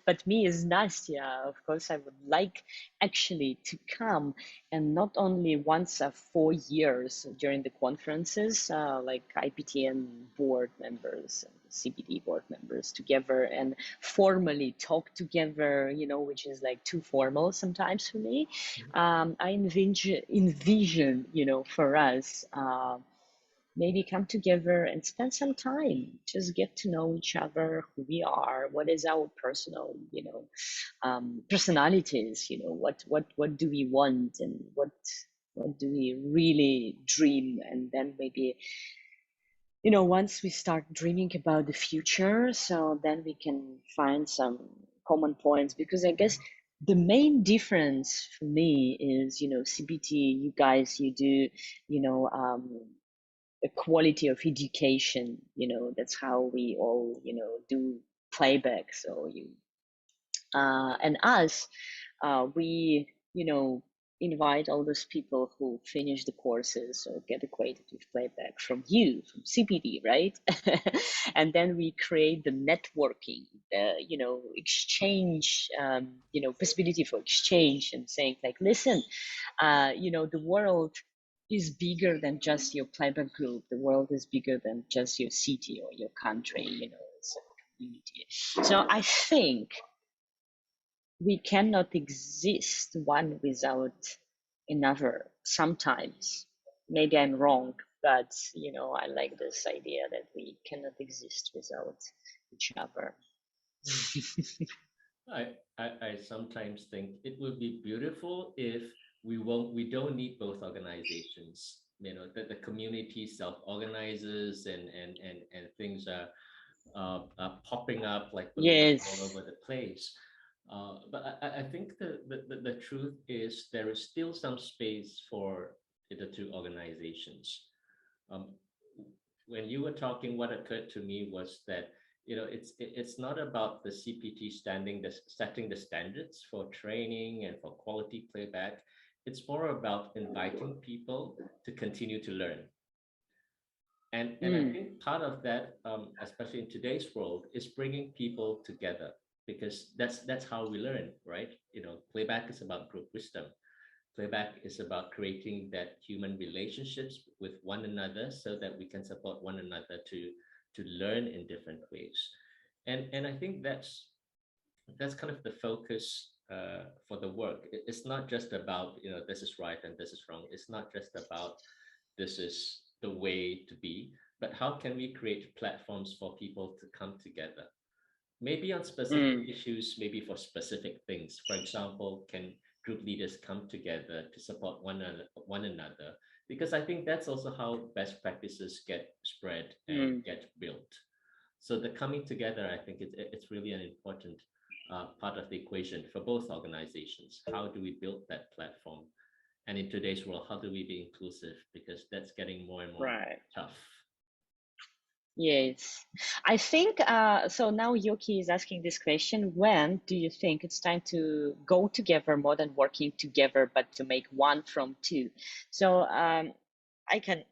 S3: But me as Nastya, of course, I would like actually to come, and not only once a 4 years during the conferences, like IPTN board members and CPT board members together and formally talk together, which is like too formal sometimes for me. I envision, for us, maybe come together and spend some time, just get to know each other, who we are, what is our personal, personalities, what do we want, and what do we really dream, and then maybe, once we start dreaming about the future, so then we can find some common points, because I guess the main difference for me is, CPT, you guys, you do, a quality of education, that's how we all, do playback. So and us, we, invite all those people who finish the courses or get acquainted with playback from CPD, right? And then we create the networking, exchange, possibility for exchange, and saying like, listen, the world is bigger than just your playback group. The world is bigger than just your city or your country, it's a community. So I think we cannot exist one without another sometimes. Maybe I'm wrong, but I like this idea that we cannot exist without each other.
S1: I sometimes think it would be beautiful if we don't need both organizations, that the community self-organizes and things are popping up like balloons all over the place. But I think the truth is there is still some space for the two organizations. When you were talking, what occurred to me was that it's not about the CPT setting the standards for training and for quality playback. It's more about inviting people to continue to learn. And I think part of that, especially in today's world, is bringing people together, because that's how we learn, right? Playback is about group wisdom. Playback is about creating that human relationships with one another so that we can support one another to learn in different ways. And I think that's kind of the focus for the work. It's not just about, this is right and this is wrong. It's not just about this is the way to be, but how can we create platforms for people to come together? Maybe on specific issues, maybe for specific things. For example, can group leaders come together to support one another? Because I think that's also how best practices get spread and get built. So the coming together, I think it's really an important part of the equation for both organizations. How do we build that platform? And in today's world, how do we be inclusive? Because that's getting more and more tough.
S3: Yes, I think, so now Yoki is asking this question, when do you think it's time to go together more than working together, but to make one from two? So I can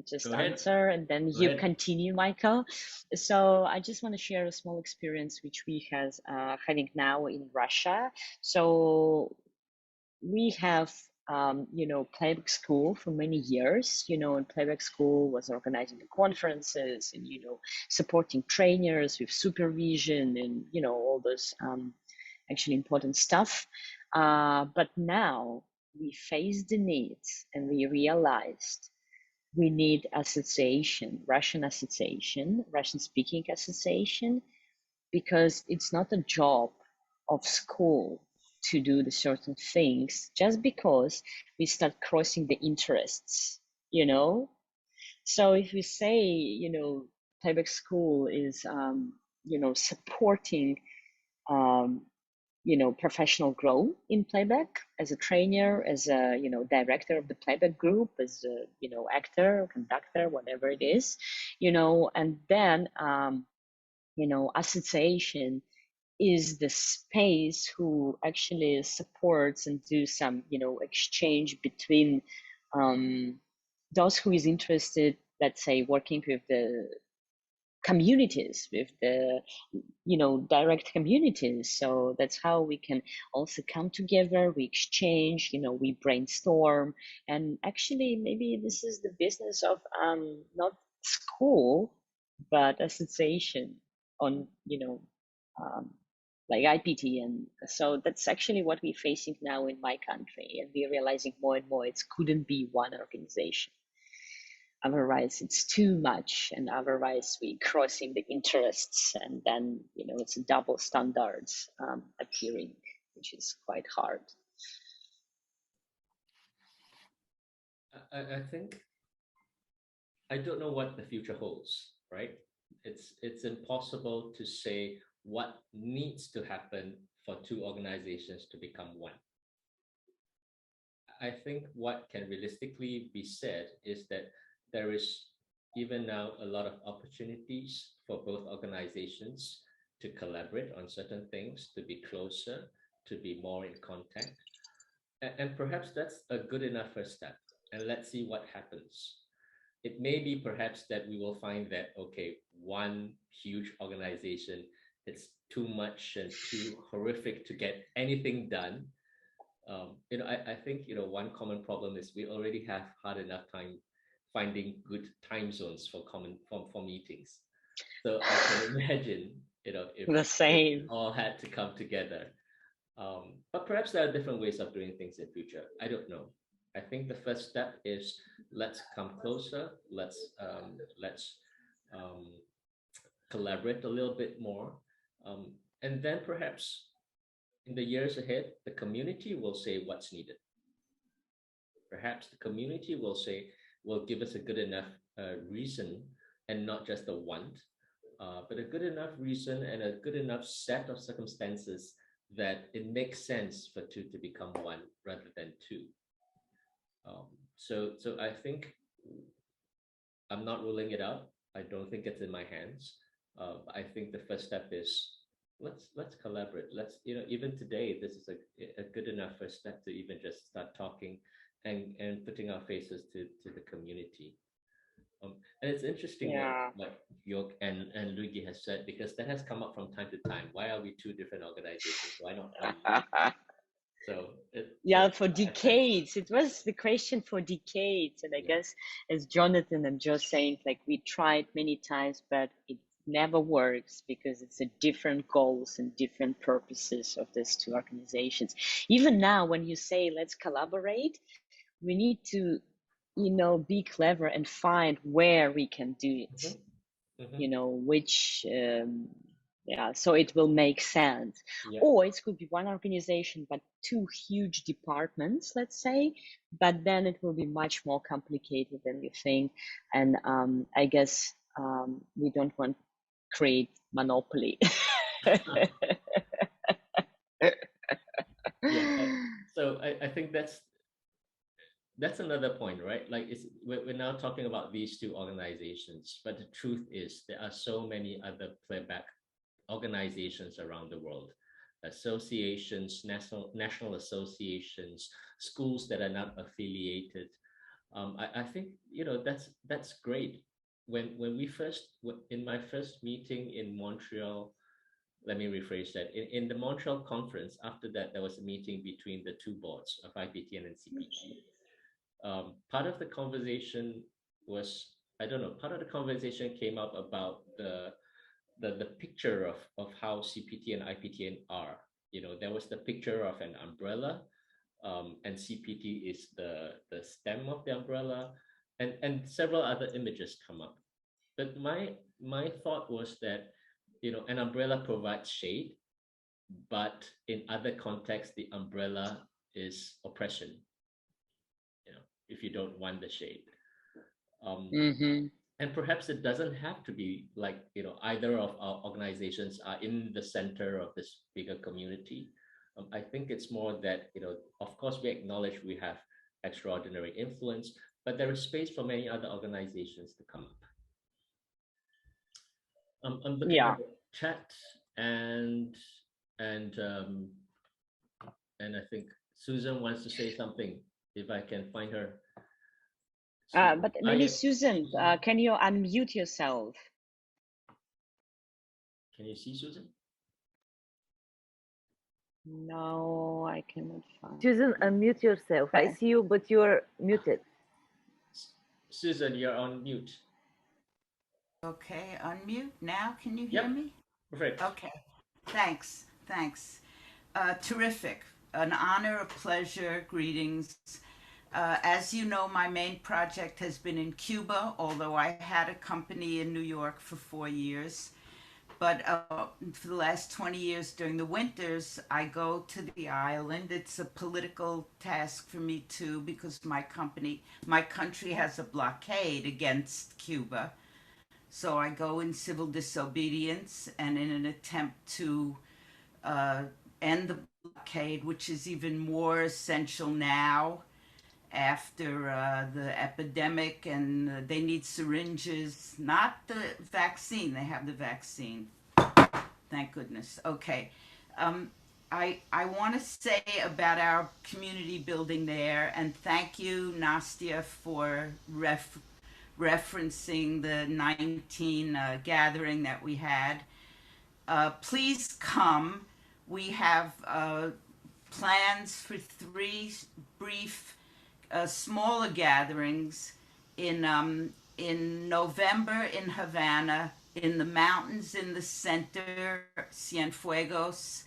S3: just answer, and then you continue, Michael. So I just want to share a small experience which we have having now in Russia. So we have playback school for many years, and playback school was organizing the conferences and, supporting trainers with supervision and, all those actually important stuff. But now we face the needs, and we realized we need Russian speaking association, because it's not a job of school to do the certain things just because we start crossing the interests, So if we say, playback school is supporting professional growth in playback as a trainer, as a director of the playback group, as a actor, conductor, whatever it is, and then association is the space who actually supports and do some exchange between those who is interested, let's say, working with the communities, with the direct communities. So that's how we can also come together, we exchange, we brainstorm. And actually maybe this is the business of not school but association on like IPTN. So that's actually what we're facing now in my country, and we're realizing more and more it couldn't be one organization. Otherwise, it's too much, and otherwise we crossing the interests, and then it's double standards appearing, which is quite hard.
S1: I think I don't know what the future holds, right? It's impossible to say what needs to happen for two organizations to become one. I think what can realistically be said is that there is even now a lot of opportunities for both organizations to collaborate on certain things, to be closer, to be more in contact. And perhaps that's a good enough first step. And let's see what happens. It may be perhaps that we will find that, okay, one huge organization, it's too much and too horrific to get anything done. I think, one common problem is we already have hard enough time finding good time zones for meetings. So I can imagine, if
S3: the same,
S1: if all had to come together. But perhaps there are different ways of doing things in future. I don't know. I think the first step is let's come closer. Let's collaborate a little bit more, and then perhaps in the years ahead, the community will say what's needed. Perhaps the community will give us a good enough reason, and not just a want, but a good enough reason and a good enough set of circumstances that it makes sense for two to become one rather than two. So I think I'm not ruling it out. I don't think it's in my hands. I think the first step is let's collaborate. Let's even today this is a good enough first step to even just start talking and putting our faces to the community. And it's interesting what York and Luigi has said, because that has come up from time to time. Why are we two different organizations? Why not one? So
S3: for decades, it was the question for decades. And I guess, as Jonathan and Joe saying, like, we tried many times, but it never works because it's a different goals and different purposes of these two organizations. Even now, when you say let's collaborate, we need to be clever and find where we can do it. Which so it will make sense. Or it could be one organization but two huge departments, let's say, but then it will be much more complicated than you think. And I guess we don't want to create monopoly.
S1: So I think that's another point, right? Like we're now talking about these two organizations, but the truth is there are so many other playback organizations around the world, associations, national associations, schools that are not affiliated. I think that's great. When we in my first meeting in Montreal, let me rephrase that. In the Montreal conference, after that, there was a meeting between the two boards of IPTN and CPT. Part of the conversation was, part of the conversation came up about the picture of how CPT and IPTN are. There was the picture of an umbrella, and CPT is the stem of the umbrella, and several other images come up. But my thought was that, an umbrella provides shade, but in other contexts, the umbrella is oppression. If you don't want the shade. And perhaps it doesn't have to be like, either of our organizations are in the center of this bigger community. I think it's more that, of course, we acknowledge we have extraordinary influence, but there is space for many other organizations to come up. I'm looking at the chat, and I think Susan wants to say something, if I can find her.
S3: But maybe Susan, can you unmute yourself?
S1: Can you see Susan?
S3: No, I cannot find.
S5: Susan, unmute yourself. I see you, but you're muted.
S1: Susan, you're on mute.
S8: Okay, unmute now. Can you hear me?
S1: Perfect.
S8: Okay, thanks. Terrific. An honor, a pleasure. Greetings. As you know, my main project has been in Cuba, although I had a company in New York for 4 years. But for the last 20 years during the winters, I go to the island. It's a political task for me too, because my country has a blockade against Cuba. So I go in civil disobedience and in an attempt to end the blockade, which is even more essential now after the epidemic, and they need syringes, not the vaccine. They have the vaccine. Thank goodness. Okay. I want to say about our community building there, and thank you, Nastia, for referencing the 19 gathering that we had. Please come. We have plans for 3 brief smaller gatherings in November in Havana, in the mountains in the center, Cienfuegos,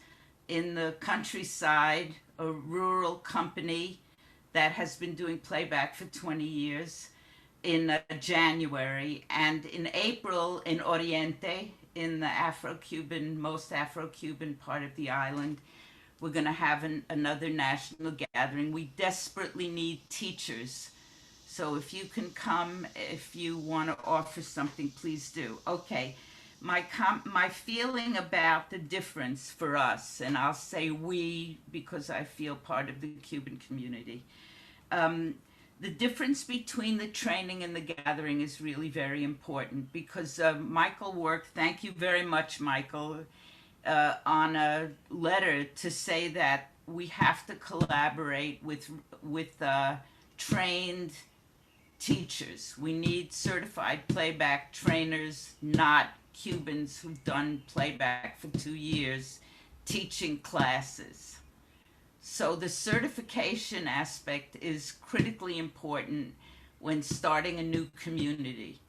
S8: in the countryside, a rural company that has been doing playback for 20 years, in January, and in April in Oriente, in the most Afro-Cuban part of the island. We're going to have another national gathering. We desperately need teachers. So if you can come, if you want to offer something, please do. Okay, my feeling about the difference for us, and I'll say we because I feel part of the Cuban community. The difference between the training and the gathering is really very important because Michael worked, thank you very much, Michael, on a letter to say that we have to collaborate with trained teachers. We need certified playback trainers, not Cubans who've done playback for 2 years, teaching classes. So the certification aspect is critically important when starting a new community.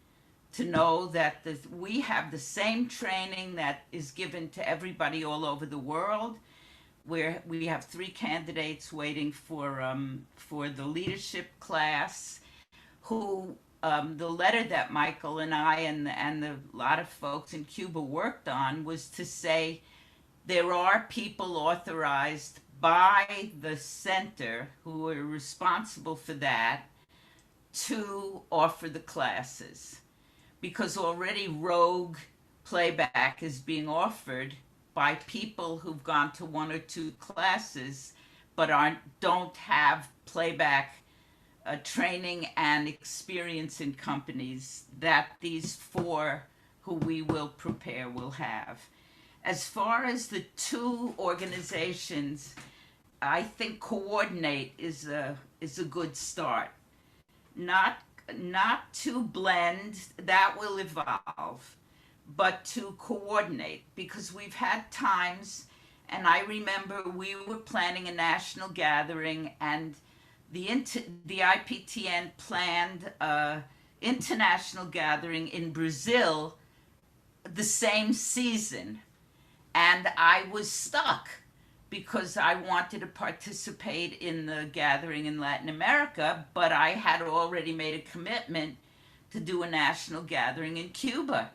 S8: To know that we have the same training that is given to everybody all over the world, where we have 3 candidates waiting for the leadership class, who the letter that Michael and I and a lot of folks in Cuba worked on was to say there are people authorized by the center who are responsible for that to offer the classes. Because already rogue playback is being offered by people who've gone to 1 or 2 classes but don't have playback training and experience in companies that these 4 who we will prepare will have. As far as the 2 organizations, I think coordinate is a good start. Not to blend, that will evolve, but to coordinate, because we've had times, and I remember we were planning a national gathering and the IPTN planned an international gathering in Brazil the same season, and I was stuck because I wanted to participate in the gathering in Latin America, but I had already made a commitment to do a national gathering in Cuba.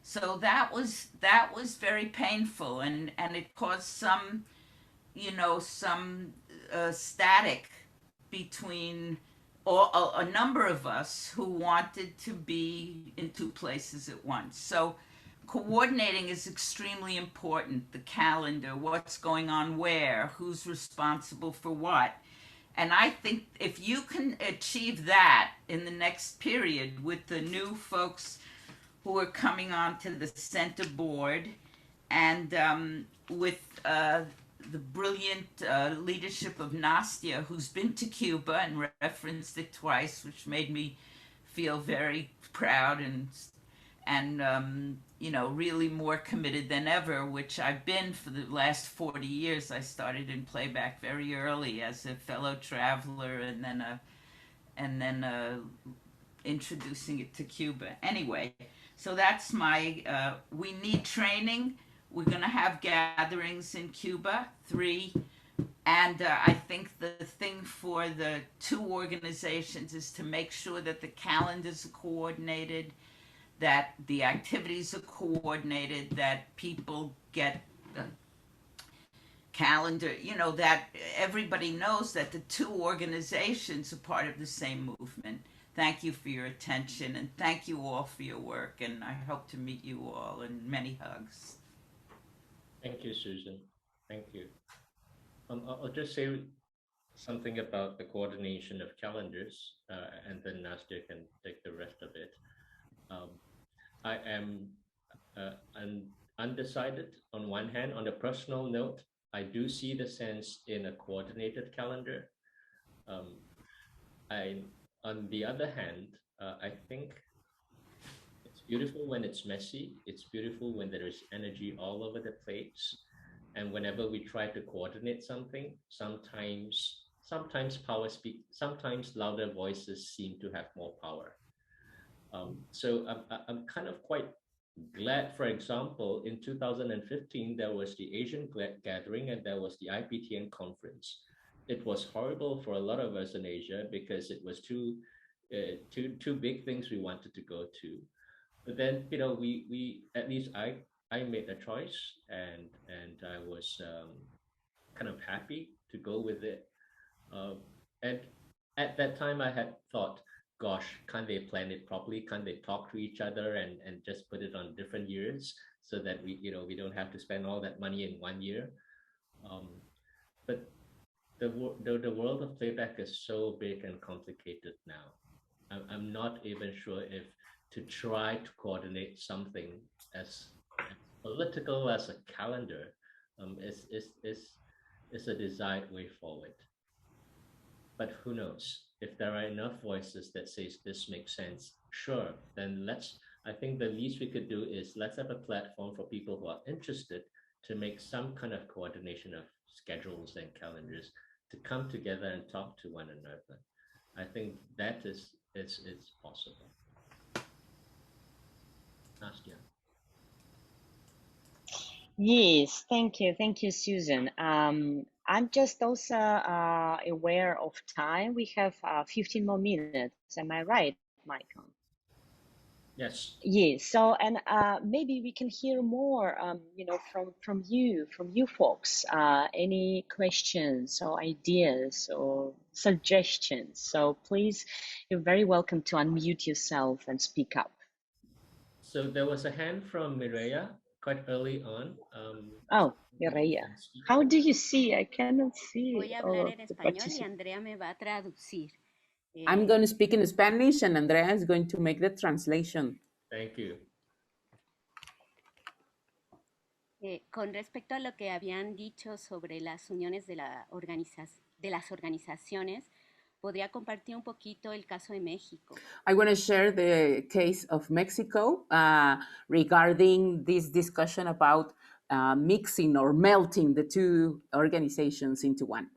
S8: So that was very painful, and it caused some static between a number of us who wanted to be in two places at once. So coordinating is extremely important. The calendar, what's going on where, who's responsible for what. And I think if you can achieve that in the next period with the new folks who are coming on to the center board, and with the brilliant leadership of Nastia, who's been to Cuba and referenced it twice, which made me feel very proud and you know, really more committed than ever, which I've been for the last 40 years. I started in playback very early as a fellow traveler, and then introducing it to Cuba. Anyway, so that's my, we need training. We're going to have gatherings in Cuba, 3. And I think the thing for the two organizations is to make sure that the calendars are coordinated, that the activities are coordinated, that people get the calendar, you know, that everybody knows that the two organizations are part of the same movement. Thank you for your attention, and thank you all for your work, and I hope to meet you all, and many hugs.
S1: Thank you, Susan. Thank you. I'll just say something about the coordination of calendars, and then Nastia can take the rest of it. I am undecided on one hand. On a personal note, I do see the sense in a coordinated calendar. On the other hand, I think it's beautiful when it's messy. It's beautiful when there is energy all over the place. And whenever we try to coordinate something, sometimes sometimes louder voices seem to have more power. So I'm kind of quite glad, for example, in 2015, there was the Asian gathering and there was the IPTN conference. It was horrible for a lot of us in Asia because it was two big things we wanted to go to. But then, you know, we at least I made a choice, and I was kind of happy to go with it. And at that time, I had thought, gosh, can't they plan it properly? Can't they talk to each other and just put it on different years so that we don't have to spend all that money in 1 year? But the world of playback is so big and complicated now. I'm not even sure if to try to coordinate something as political as a calendar is a desired way forward. But who knows? If there are enough voices that says this makes sense, sure, then I think the least we could do is let's have a platform for people who are interested to make some kind of coordination of schedules and calendars to come together and talk to one another. I think that it's possible. Nastia.
S3: Yes, thank you, Susan. I'm just also aware of time. We have 15 more minutes. Am I right, Michael?
S1: Yes.
S3: Yes. So, and maybe we can hear more, from you folks. Any questions or ideas or suggestions? So please, you're very welcome to unmute yourself and speak up.
S1: So there was a hand from Mireya quite early on.
S3: Oh, Mireya. How do you see? I cannot see.
S12: Voy a hablar en español y Andrea me va a traducir.
S5: I'm going to speak in Spanish and Andrea is going to make the translation.
S1: Thank you.
S12: Con respecto a lo que habían dicho sobre las uniones de las organizaciones, podría compartir un poquito el caso de México.
S5: I want to share the case of Mexico regarding this discussion about mixing or melting the two organizations into one.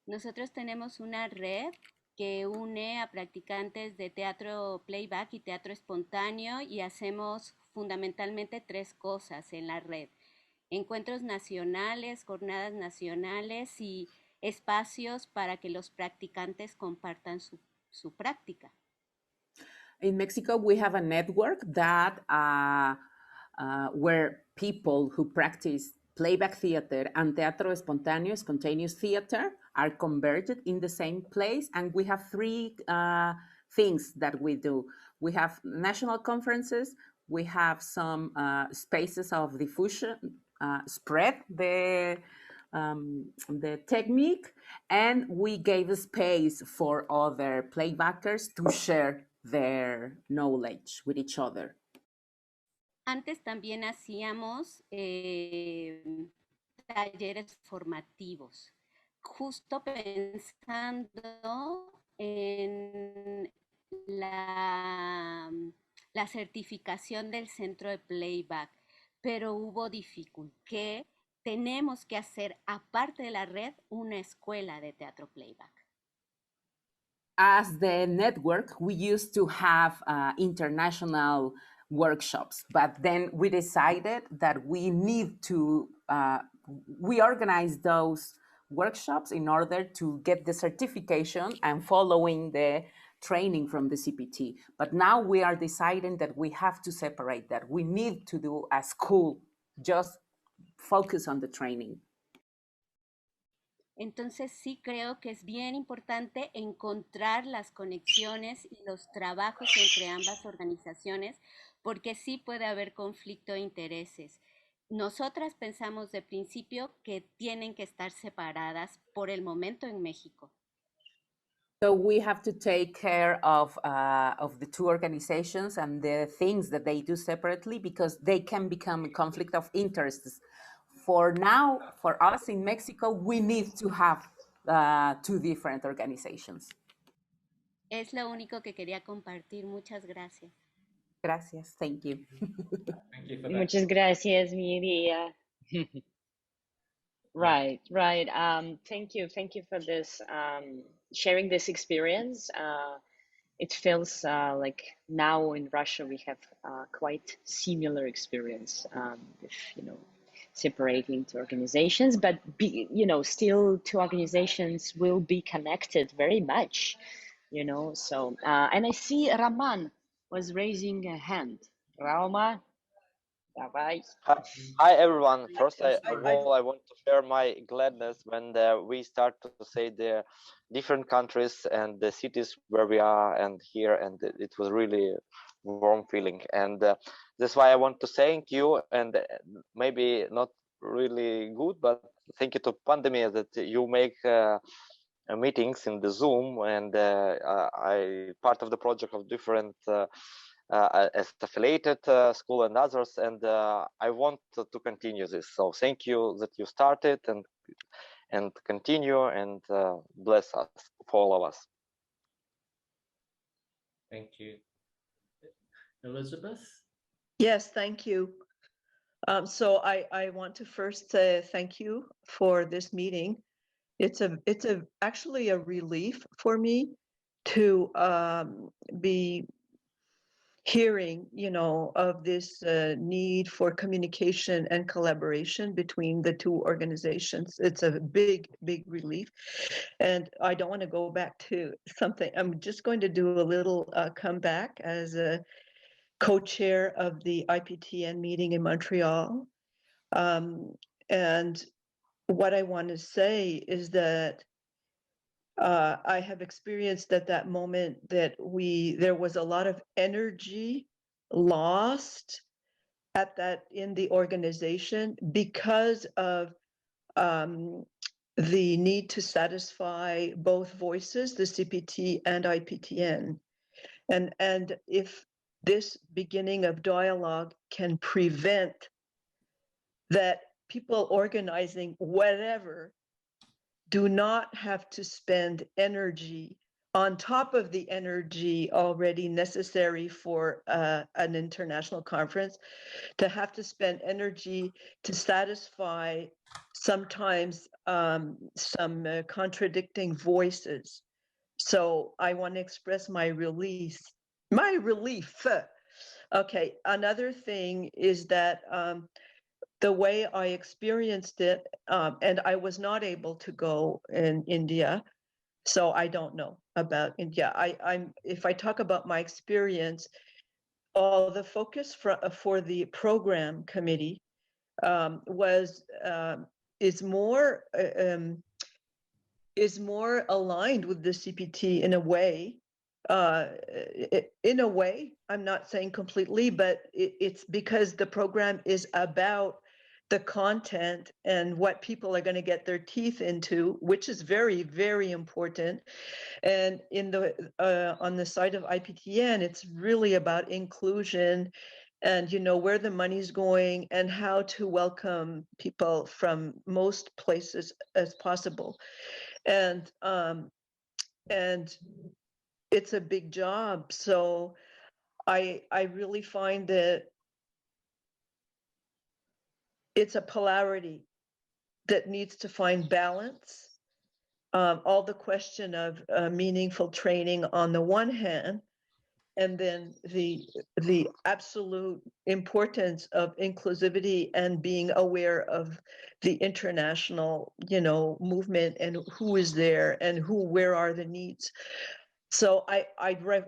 S12: Nosotros tenemos una red que une a practicantes de teatro playback y teatro espontáneo y hacemos fundamentalmente 3 cosas en la red: encuentros nacionales, jornadas nacionales y espacios para que los practicantes compartan su práctica.
S5: In Mexico, we have a network that where people who practice playback theater and teatro espontáneo, spontaneous theater, are converged in the same place. And we have three things that we do. We have national conferences, we have some spaces of diffusion, spread the technique, and we gave a space for other playbackers to share their knowledge with each other.
S12: Antes también hacíamos talleres formativos, justo pensando en la certificación del centro de playback, pero hubo dificultad que tenemos que hacer, aparte de la red, una escuela de teatro playback.
S5: As the network, we used to have international workshops, but then we decided that we need to, we organize those workshops in order to get the certification and following the training from the CPT. But now we are deciding that we have to separate that. We need to do a school, just focus on the training.
S12: Entonces sí creo que es bien importante encontrar las conexiones y los trabajos entre ambas organizaciones, porque sí puede haber conflicto de intereses. Nosotras pensamos de principio que tienen que estar separadas por el momento en México.
S5: So we have to take care of the two organizations and the things that they do separately, because they can become a conflict of interests. For now, for us in Mexico, we need to have two different organizations.
S12: Es lo único que quería compartir. Muchas gracias.
S5: Gracias. Thank you.
S1: Thank you for that.
S3: Muchas gracias, Miriam. Right. Thank you for this, sharing this experience. It feels like now in Russia we have quite similar experience, if separating two organizations, but still two organizations will be connected very much, So and I see Raman was raising a hand. Rauma, давай.
S13: Hi everyone. First of all, I want to share my gladness when we start to say the different countries and the cities where we are and here, and it was really warm feeling. And that's why I want to thank you, and maybe not really good, but thank you to Pandemia that you make meetings in the Zoom, and I part of the project of different as affiliated school and others, and I want to continue this. So thank you that you started and continue, and bless us for all of us.
S1: Thank you. Elizabeth?
S6: Yes, thank you. So I want to first say thank you for this meeting. It's actually a relief for me to be hearing, of this need for communication and collaboration between the two organizations. It's a big relief. And I don't want to go back to something. I'm just going to do a little comeback as a co-chair of the IPTN meeting in Montreal. And what I want to say is that I have experienced at that moment that there was a lot of energy lost in the organization because of the need to satisfy both voices, the CPT and IPTN. And if this beginning of dialogue can prevent that people organizing whatever do not have to spend energy on top of the energy already necessary for an international conference, to have to spend energy to satisfy sometimes some contradicting voices. So I want to express my relief. Okay, another thing is that the way I experienced it, and I was not able to go in India, so I don't know about India. If I talk about my experience, the focus for the program committee is more aligned with the CPT in a way. I'm not saying completely, but it's because the program is about the content and what people are going to get their teeth into, which is very, very important. And in the on the side of IPTN, it's really about inclusion and, you know, where the money's going and how to welcome people from most places as possible. And it's a big job. So I really find that it's a polarity that needs to find balance. All the question of meaningful training on the one hand, and then the absolute importance of inclusivity and being aware of the international, you know, movement and who is there and where are the needs. So I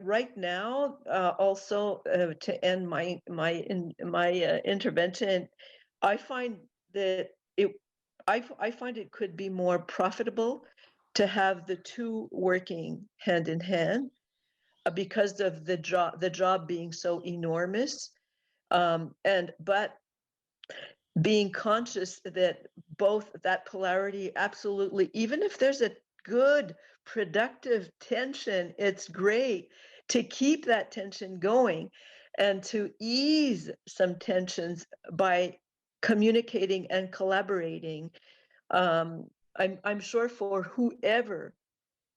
S6: right now also to end my intervention, I find that I find it could be more profitable to have the two working hand in hand because of the job being so enormous, but being conscious that both that polarity, absolutely, even if there's a good productive tension, it's great to keep that tension going and to ease some tensions by communicating and collaborating. I'm sure for whoever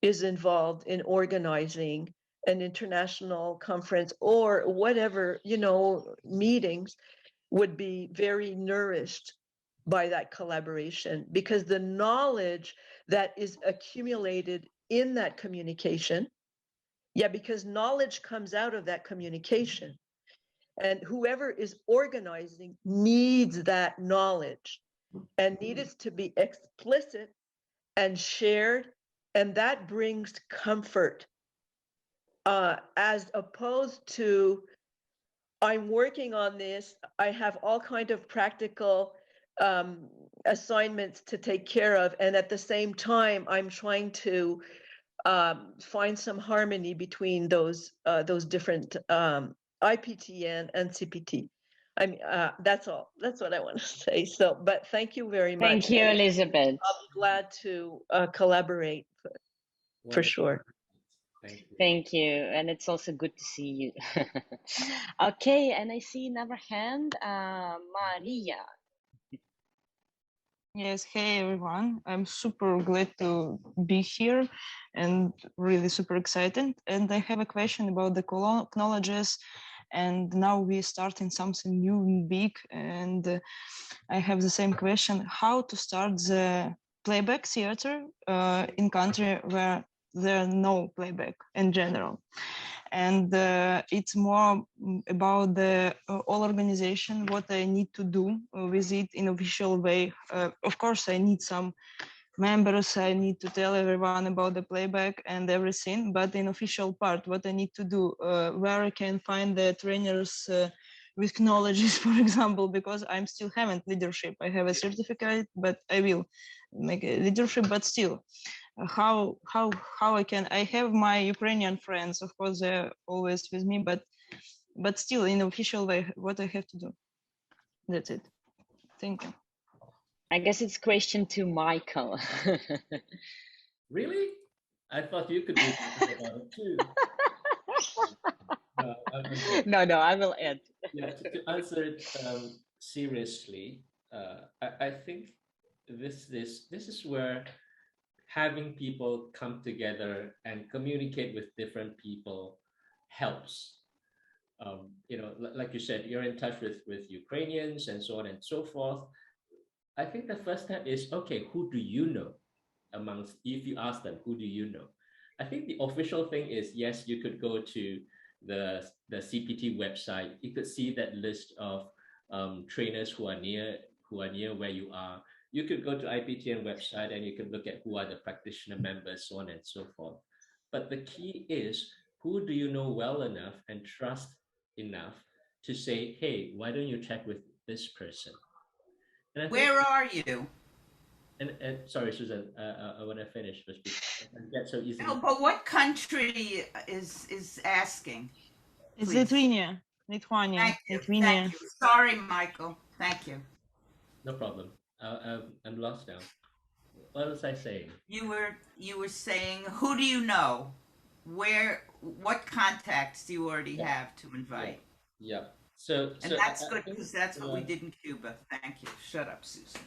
S6: is involved in organizing an international conference or whatever, you know, meetings would be very nourished by that collaboration, because the knowledge that is accumulated in that communication, because knowledge comes out of that communication, and whoever is organizing needs that knowledge and needs to be explicit and shared, and that brings comfort, as opposed to, I'm working on this, I have all kind of practical assignments to take care of, and at the same time I'm trying to find some harmony between those different IPTN and CPT. I mean, that's all. That's what I want to say. So, but thank you very much.
S3: Thank you, Elizabeth.
S6: I'll be glad to collaborate for sure.
S1: Thank you.
S3: Thank you. And it's also good to see you. Okay, and I see another hand, Maria.
S14: Yes, hey everyone. I'm super glad to be here and really super excited. And I have a question about the technologies. And now we're starting something new and big. And I have the same question: how to start the playback theater in country where there are no playback in general? And it's more about the all organization, what I need to do with it in official way. Of course, I need some members, I need to tell everyone about the playback and everything, but in official part, what I need to do, where I can find the trainers with knowledges, for example, because I'm still haven't leadership. I have a certificate, but I will make a leadership, but still. How I can, I have my Ukrainian friends, of course they're always with me, but still in official way, what I have to do. That's it. Thank you.
S3: I guess it's question to Michael.
S1: Really? I thought you could do something about it too.
S3: No, I will add.
S1: Yeah, to answer it seriously, I think this is where having people come together and communicate with different people helps. You know, like you said, you're in touch with Ukrainians and so on and so forth. I think the first step is, okay, who do you know amongst, if you ask them, who do you know? I think the official thing is, yes, you could go to the CPT website. You could see that list of trainers who are near where you are. You could go to IPTN website and you can look at who are the practitioner members, so on and so forth. But the key is, who do you know well enough and trust enough to say, hey, why don't you check with this person?
S8: Where are you?
S1: And sorry, Susan, when I finish, I get so easily.
S8: No, but what country is asking?
S14: It's
S8: Please.
S14: Lithuania. Lithuania.
S8: Thank you. Sorry, Michael. Thank you.
S1: No problem. I'm lost now. What was I saying?
S8: You were saying, who do you know? What contacts do you already have to invite?
S1: Yeah. So
S8: that's good because that's what we did in Cuba. Thank you. Shut up, Susan.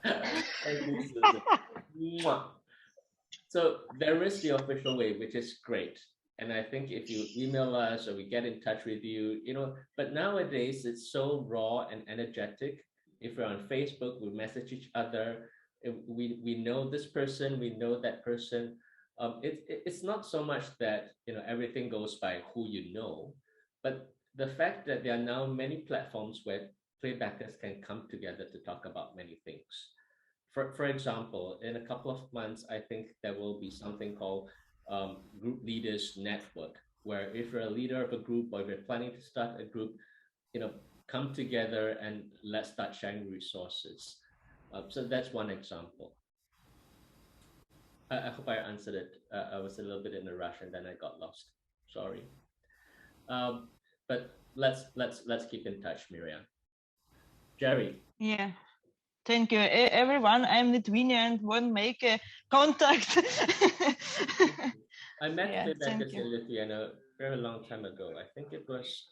S1: Thank you, Susan. Mwah. So there is the official way, which is great. And I think if you email us or we get in touch with you, but nowadays it's so raw and energetic. If we're on Facebook, we message each other. We know this person, we know that person. It's not so much that everything goes by who you know, but the fact that there are now many platforms where playbackers can come together to talk about many things. For example, in a couple of months, I think there will be something called Group Leaders Network, where if you're a leader of a group or if you're planning to start a group, come together and let's start sharing resources. So that's one example. I hope I answered it. I was a little bit in a rush and then I got lost. Sorry. But let's keep in touch, Miriam. Jerry.
S14: Yeah. Thank you, everyone. I'm Lithuanian and won't make a contact.
S1: I met playbackers in Lithuania a very long time ago. I think it was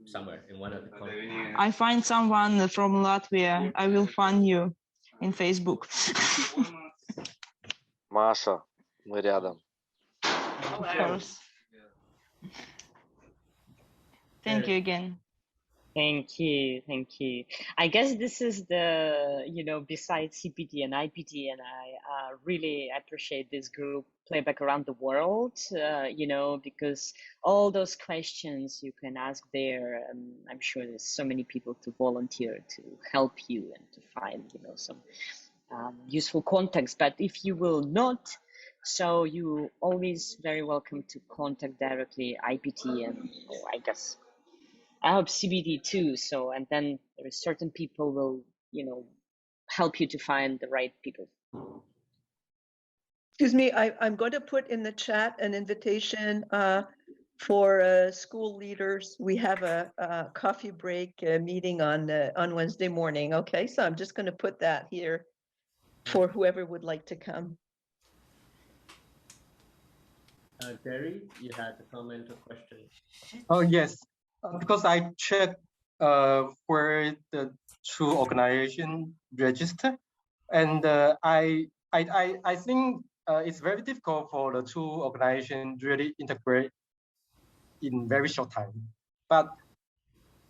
S1: somewhere in one of the countries.
S14: I find someone from Latvia. I will find you in Facebook.
S13: Masha, мы рядом.
S14: Of course. Thank you again.
S3: Thank you. I guess this is the, besides CPT and IPTN, I really appreciate this group Playback Around the World, because all those questions you can ask there, I'm sure there's so many people to volunteer to help you and to find, some useful context. But if you will not, so you always very welcome to contact directly IPTN, or I guess I hope CBD too. So, and then there are certain people will, help you to find the right people.
S6: Excuse me, I'm going to put in the chat an invitation for school leaders. We have a coffee break meeting on Wednesday morning. Okay, so I'm just going to put that here for whoever would like to come.
S1: Jerry, you had a comment or question?
S15: Oh, yes. Because I checked where the two organizations register, and I think it's very difficult for the two organizations really integrate in very short time. But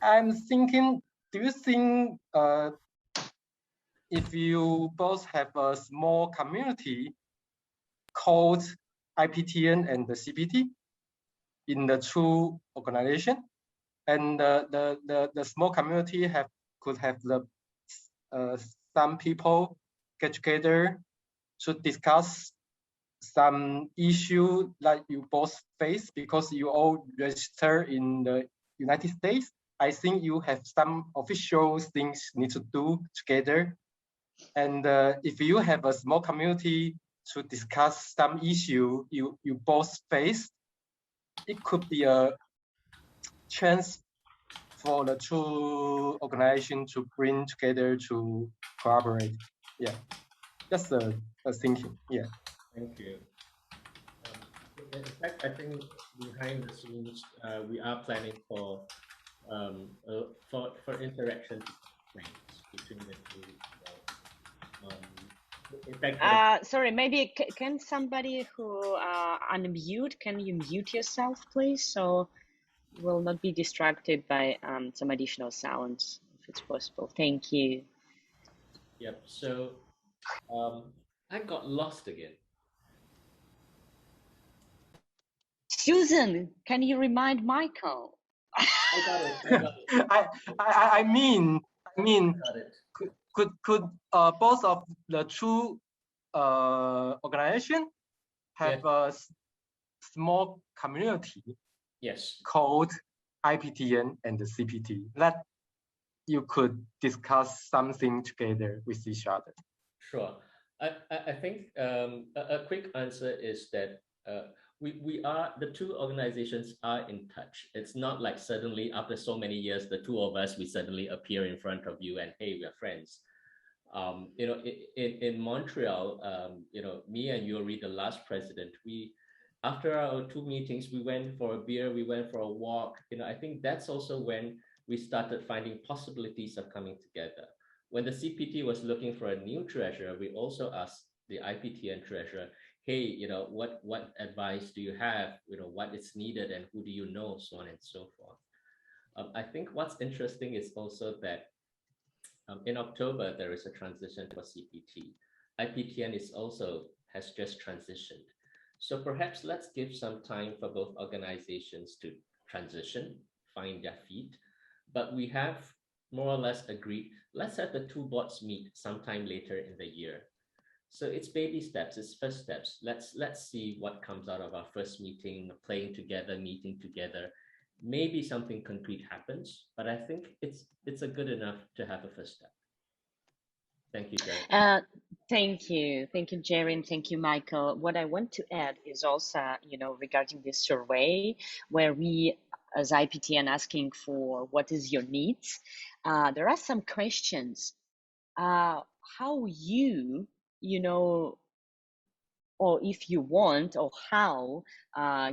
S15: I'm thinking, do you think if you both have a small community called IPTN and the CPT in the two organizations, and the small community could have some people get together to discuss some issue that you both face because you all register in the United States? I think you have some official things need to do together. And if you have a small community to discuss some issue you both face, it could be a chance for the two organizations to bring together to collaborate. Yeah, just a thinking. Yeah.
S1: Thank you. In fact, I think behind the scenes, we are planning for interaction between the two. In fact,
S3: sorry, maybe can somebody who unmute? Can you mute yourself, please? So will not be distracted by some additional sounds, if it's possible. Thank you.
S1: Yep. So I got lost again.
S3: Susan, can you remind Michael?
S1: I got it.
S15: I mean, could both of the two organizations have a small community?
S1: Yes.
S15: Called IPTN and the CPT. That you could discuss something together with each other?
S1: Sure. I think a quick answer is that we are, the two organizations are in touch. It's not like suddenly after so many years, the two of us, we suddenly appear in front of you and hey, we're friends. You know, in Montreal, you know, me and Yuri, the last president, after our two meetings, we went for a beer, we went for a walk. You know, I think that's also when we started finding possibilities of coming together. When the CPT was looking for a new treasurer, we also asked the IPTN treasurer, hey, you know, what advice do you have? You know, what is needed and who do you know, so on and so forth. I think what's interesting is also that in October, there is a transition for CPT. IPTN has just transitioned. So perhaps let's give some time for both organizations to transition, find their feet. But we have more or less agreed, let's have the two boards meet sometime later in the year. So it's baby steps, it's first steps. Let's see what comes out of our first meeting, playing together, meeting together. Maybe something concrete happens, but I think it's a good enough to have a first step. Thank you, Jerry.
S3: Thank you, Jerry, and thank you, Michael. What I want to add is also, you know, regarding this survey, where we, as IPTN, asking for what is your needs. There are some questions. How you know, or if you want, or how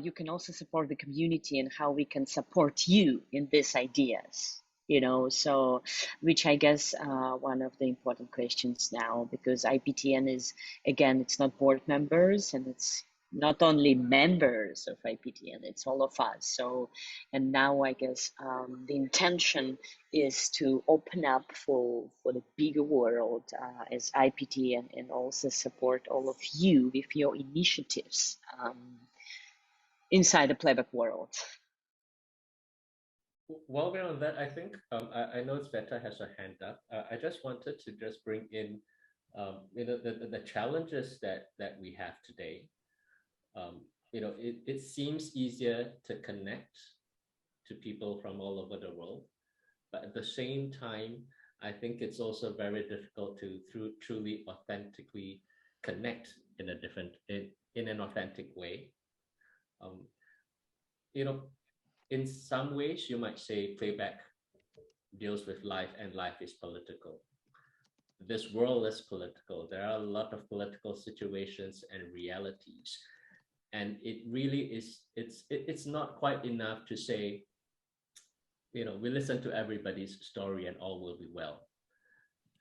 S3: you can also support the community and how we can support you in these ideas, you know, so which I guess one of the important questions now, because IPTN is, again, it's not board members and it's not only members of IPTN, it's all of us. So, and now I guess the intention is to open up for the bigger world as IPTN, and also support all of you with your initiatives inside the playback world.
S1: While we're on that, I think I know Sveta has her hand up. I just wanted to just bring in you know, the challenges that we have today. You know, it seems easier to connect to people from all over the world, but at the same time, I think it's also very difficult to truly authentically connect in an authentic way. You know, in some ways, you might say playback deals with life and life is political. This world is political. There are a lot of political situations and realities. And it really is, it's not quite enough to say, you know, we listen to everybody's story and all will be well.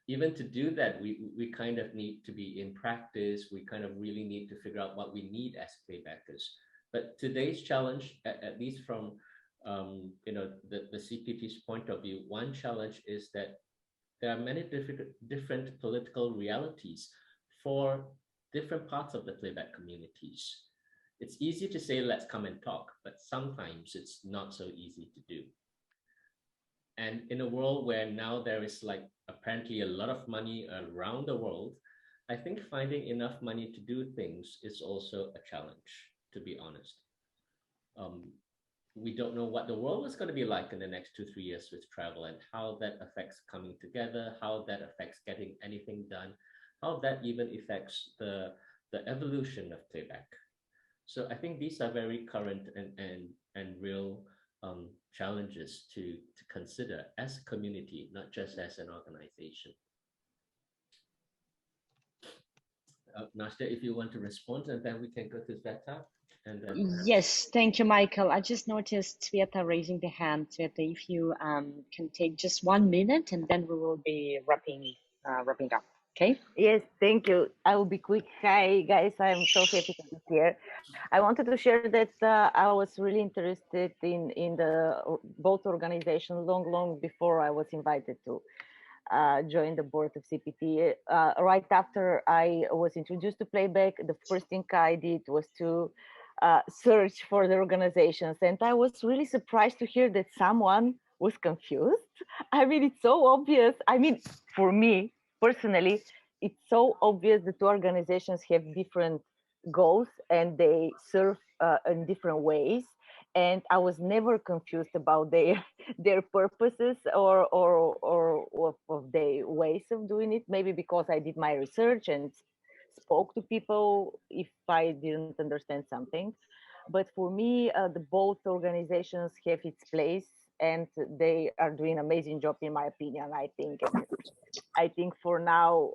S1: Even to do that, we kind of need to be in practice. We kind of really need to figure out what we need as playbackers. But today's challenge, at least from you know, the CPT's point of view, one challenge is that there are many different political realities for different parts of the playback communities. It's easy to say, let's come and talk, but sometimes it's not so easy to do. And in a world where now there is like apparently a lot of money around the world, I think finding enough money to do things is also a challenge, to be honest. We don't know what the world is going to be like in the next 2-3 years with travel, and how that affects coming together, how that affects getting anything done, how that even affects the evolution of playback. So I think these are very current and real challenges to consider as a community, not just as an organization. Nastia, if you want to respond, and then we can go to Sveta. And then
S3: yes, thank you, Michael. I just noticed Sveta raising the hand. Sveta, if you can take just 1 minute, and then we will be wrapping up. Okay.
S10: Yes, thank you. I will be quick. Hi, guys. I'm so happy to be here. I wanted to share that I was really interested in the both organizations long before I was invited to join the board of CPT. Right after I was introduced to Playback, the first thing I did was to search for the organizations, and I was really surprised to hear that someone was confused. I mean, it's so obvious. I mean, for me personally, it's so obvious the two organizations have different goals and they serve in different ways. and I was never confused about their purposes or of their ways of doing it. Maybe because I did my research and spoke to people if I didn't understand something. But for me, the both organizations have its place, and they are doing an amazing job, in my opinion. I think for now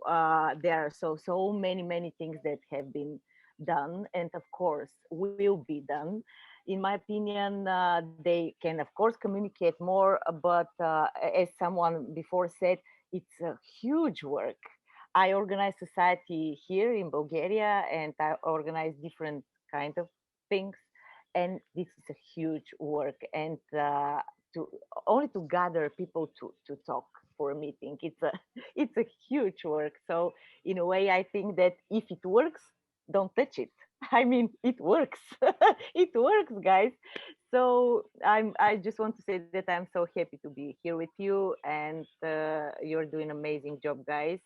S10: there are so many things that have been done, and of course will be done. In my opinion, they can of course communicate more, but as someone before said, it's a huge work. I organize society here in Bulgaria, and I organize different kind of things, and this is a huge work. And to only to gather people to talk for a meeting, it's a huge work. So in a way, I think that if it works, don't touch it. I mean, it works. It works, guys. So I just want to say that I'm so happy to be here with you, and you're doing an amazing job, guys.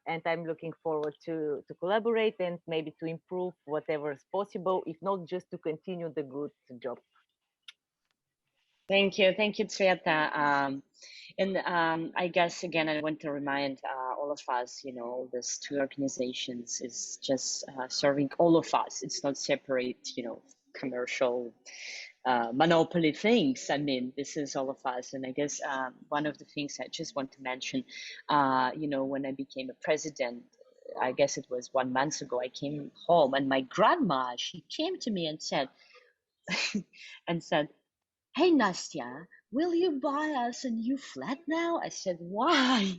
S10: And I'm looking forward to collaborate and maybe to improve whatever is possible, if not just to continue the good job.
S3: Thank you, Tsveta. I guess again, I want to remind all of us, these two organizations is just serving all of us. It's not separate, commercial monopoly things. I mean, this is all of us. And I guess one of the things I just want to mention, when I became a president, I guess it was 1 month ago, I came home and my grandma, she came to me and said, "Hey, Nastya, will you buy us a new flat now?" I said, "Why?"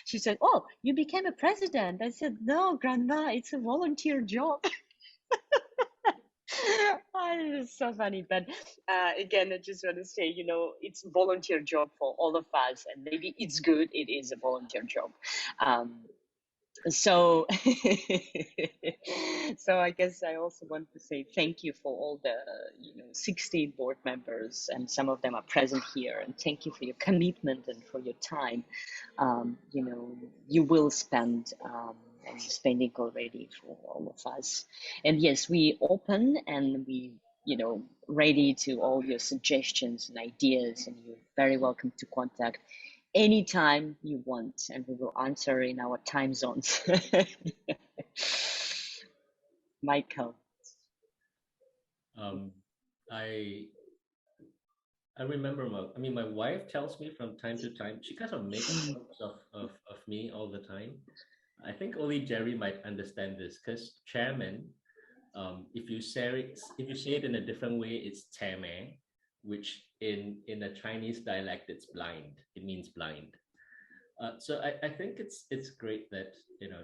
S3: She said, "Oh, you became a president." I said, "No, Grandma, it's a volunteer job." It's so funny. But again, I just want to say, it's a volunteer job for all of us. And maybe it's good. It is a volunteer job. So so I guess I also want to say thank you for all the 16 board members, and some of them are present here, and thank you for your commitment and for your time. You will spend and you're spending already for all of us. And yes, we open and we ready to all your suggestions and ideas, and you're very welcome to contact anytime you want, and we will answer in our time zones. Michael.
S1: I remember my wife tells me from time to time, she kind of makes fun of me all the time. I think only Jerry might understand this, because chairman, if you say it in a different way, it's chairman, which in a Chinese dialect, it's blind. It means blind. So I think it's great that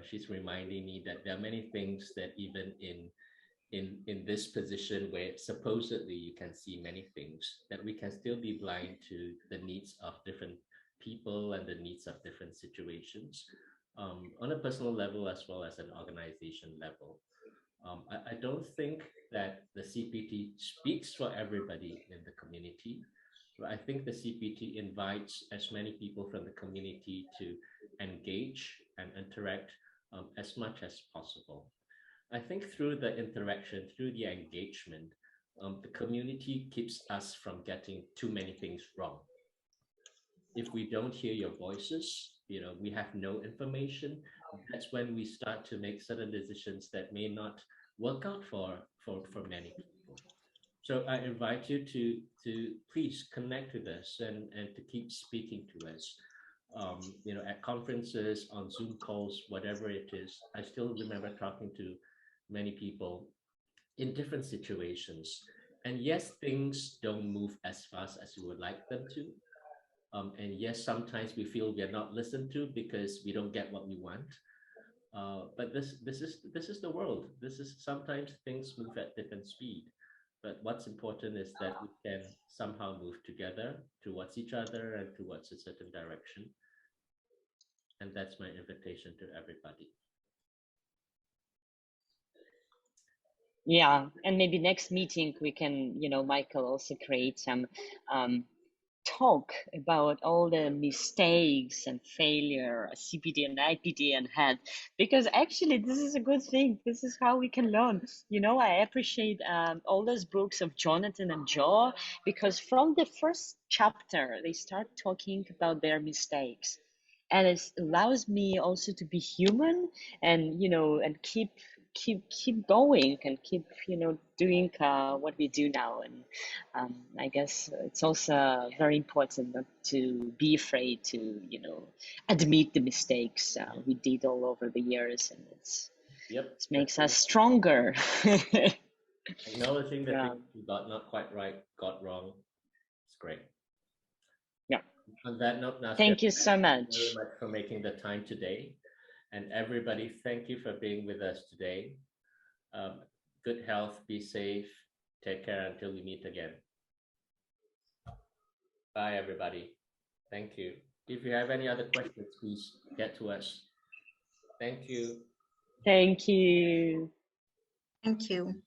S1: she's reminding me that there are many things that even in this position where supposedly you can see many things, that we can still be blind to the needs of different people and the needs of different situations, on a personal level as well as an organization level. I don't think that the CPT speaks for everybody in the community. I think the CPT invites as many people from the community to engage and interact as much as possible. I think through the interaction, through the engagement, the community keeps us from getting too many things wrong. If we don't hear your voices, we have no information, that's when we start to make certain decisions that may not work out for many people. So I invite you to please connect with us and to keep speaking to us. At conferences, on Zoom calls, whatever it is. I still remember talking to many people in different situations. And yes, things don't move as fast as we would like them to. And yes, sometimes we feel we are not listened to because we don't get what we want. But this is the world. This is sometimes things move at different speed. But what's important is that we can somehow move together towards each other and towards a certain direction. And that's my invitation to everybody.
S3: Yeah, and maybe next meeting we can, Michael, also create some talk about all the mistakes and failure CPT and IPTN had, because actually this is a good thing. This is how we can learn. You know, I appreciate all those books of Jonathan and Joe, because from the first chapter they start talking about their mistakes, and it allows me also to be human, and you know, and keep going, and keep, you know, doing what we do now. And I guess it's also very important not to be afraid to, you know, admit the mistakes we did all over the years, and it makes us stronger.
S1: Acknowledging the things you got not quite right, got wrong. It's great.
S3: Yeah.
S1: On that note, Nastia,
S3: Thank you so much.
S1: Thank you very much for making the time today. And everybody, thank you for being with us today. Good health, be safe, take care until we meet again. Bye, everybody. Thank you. If you have any other questions, please get to us. Thank you.
S3: Thank you.
S16: Thank you.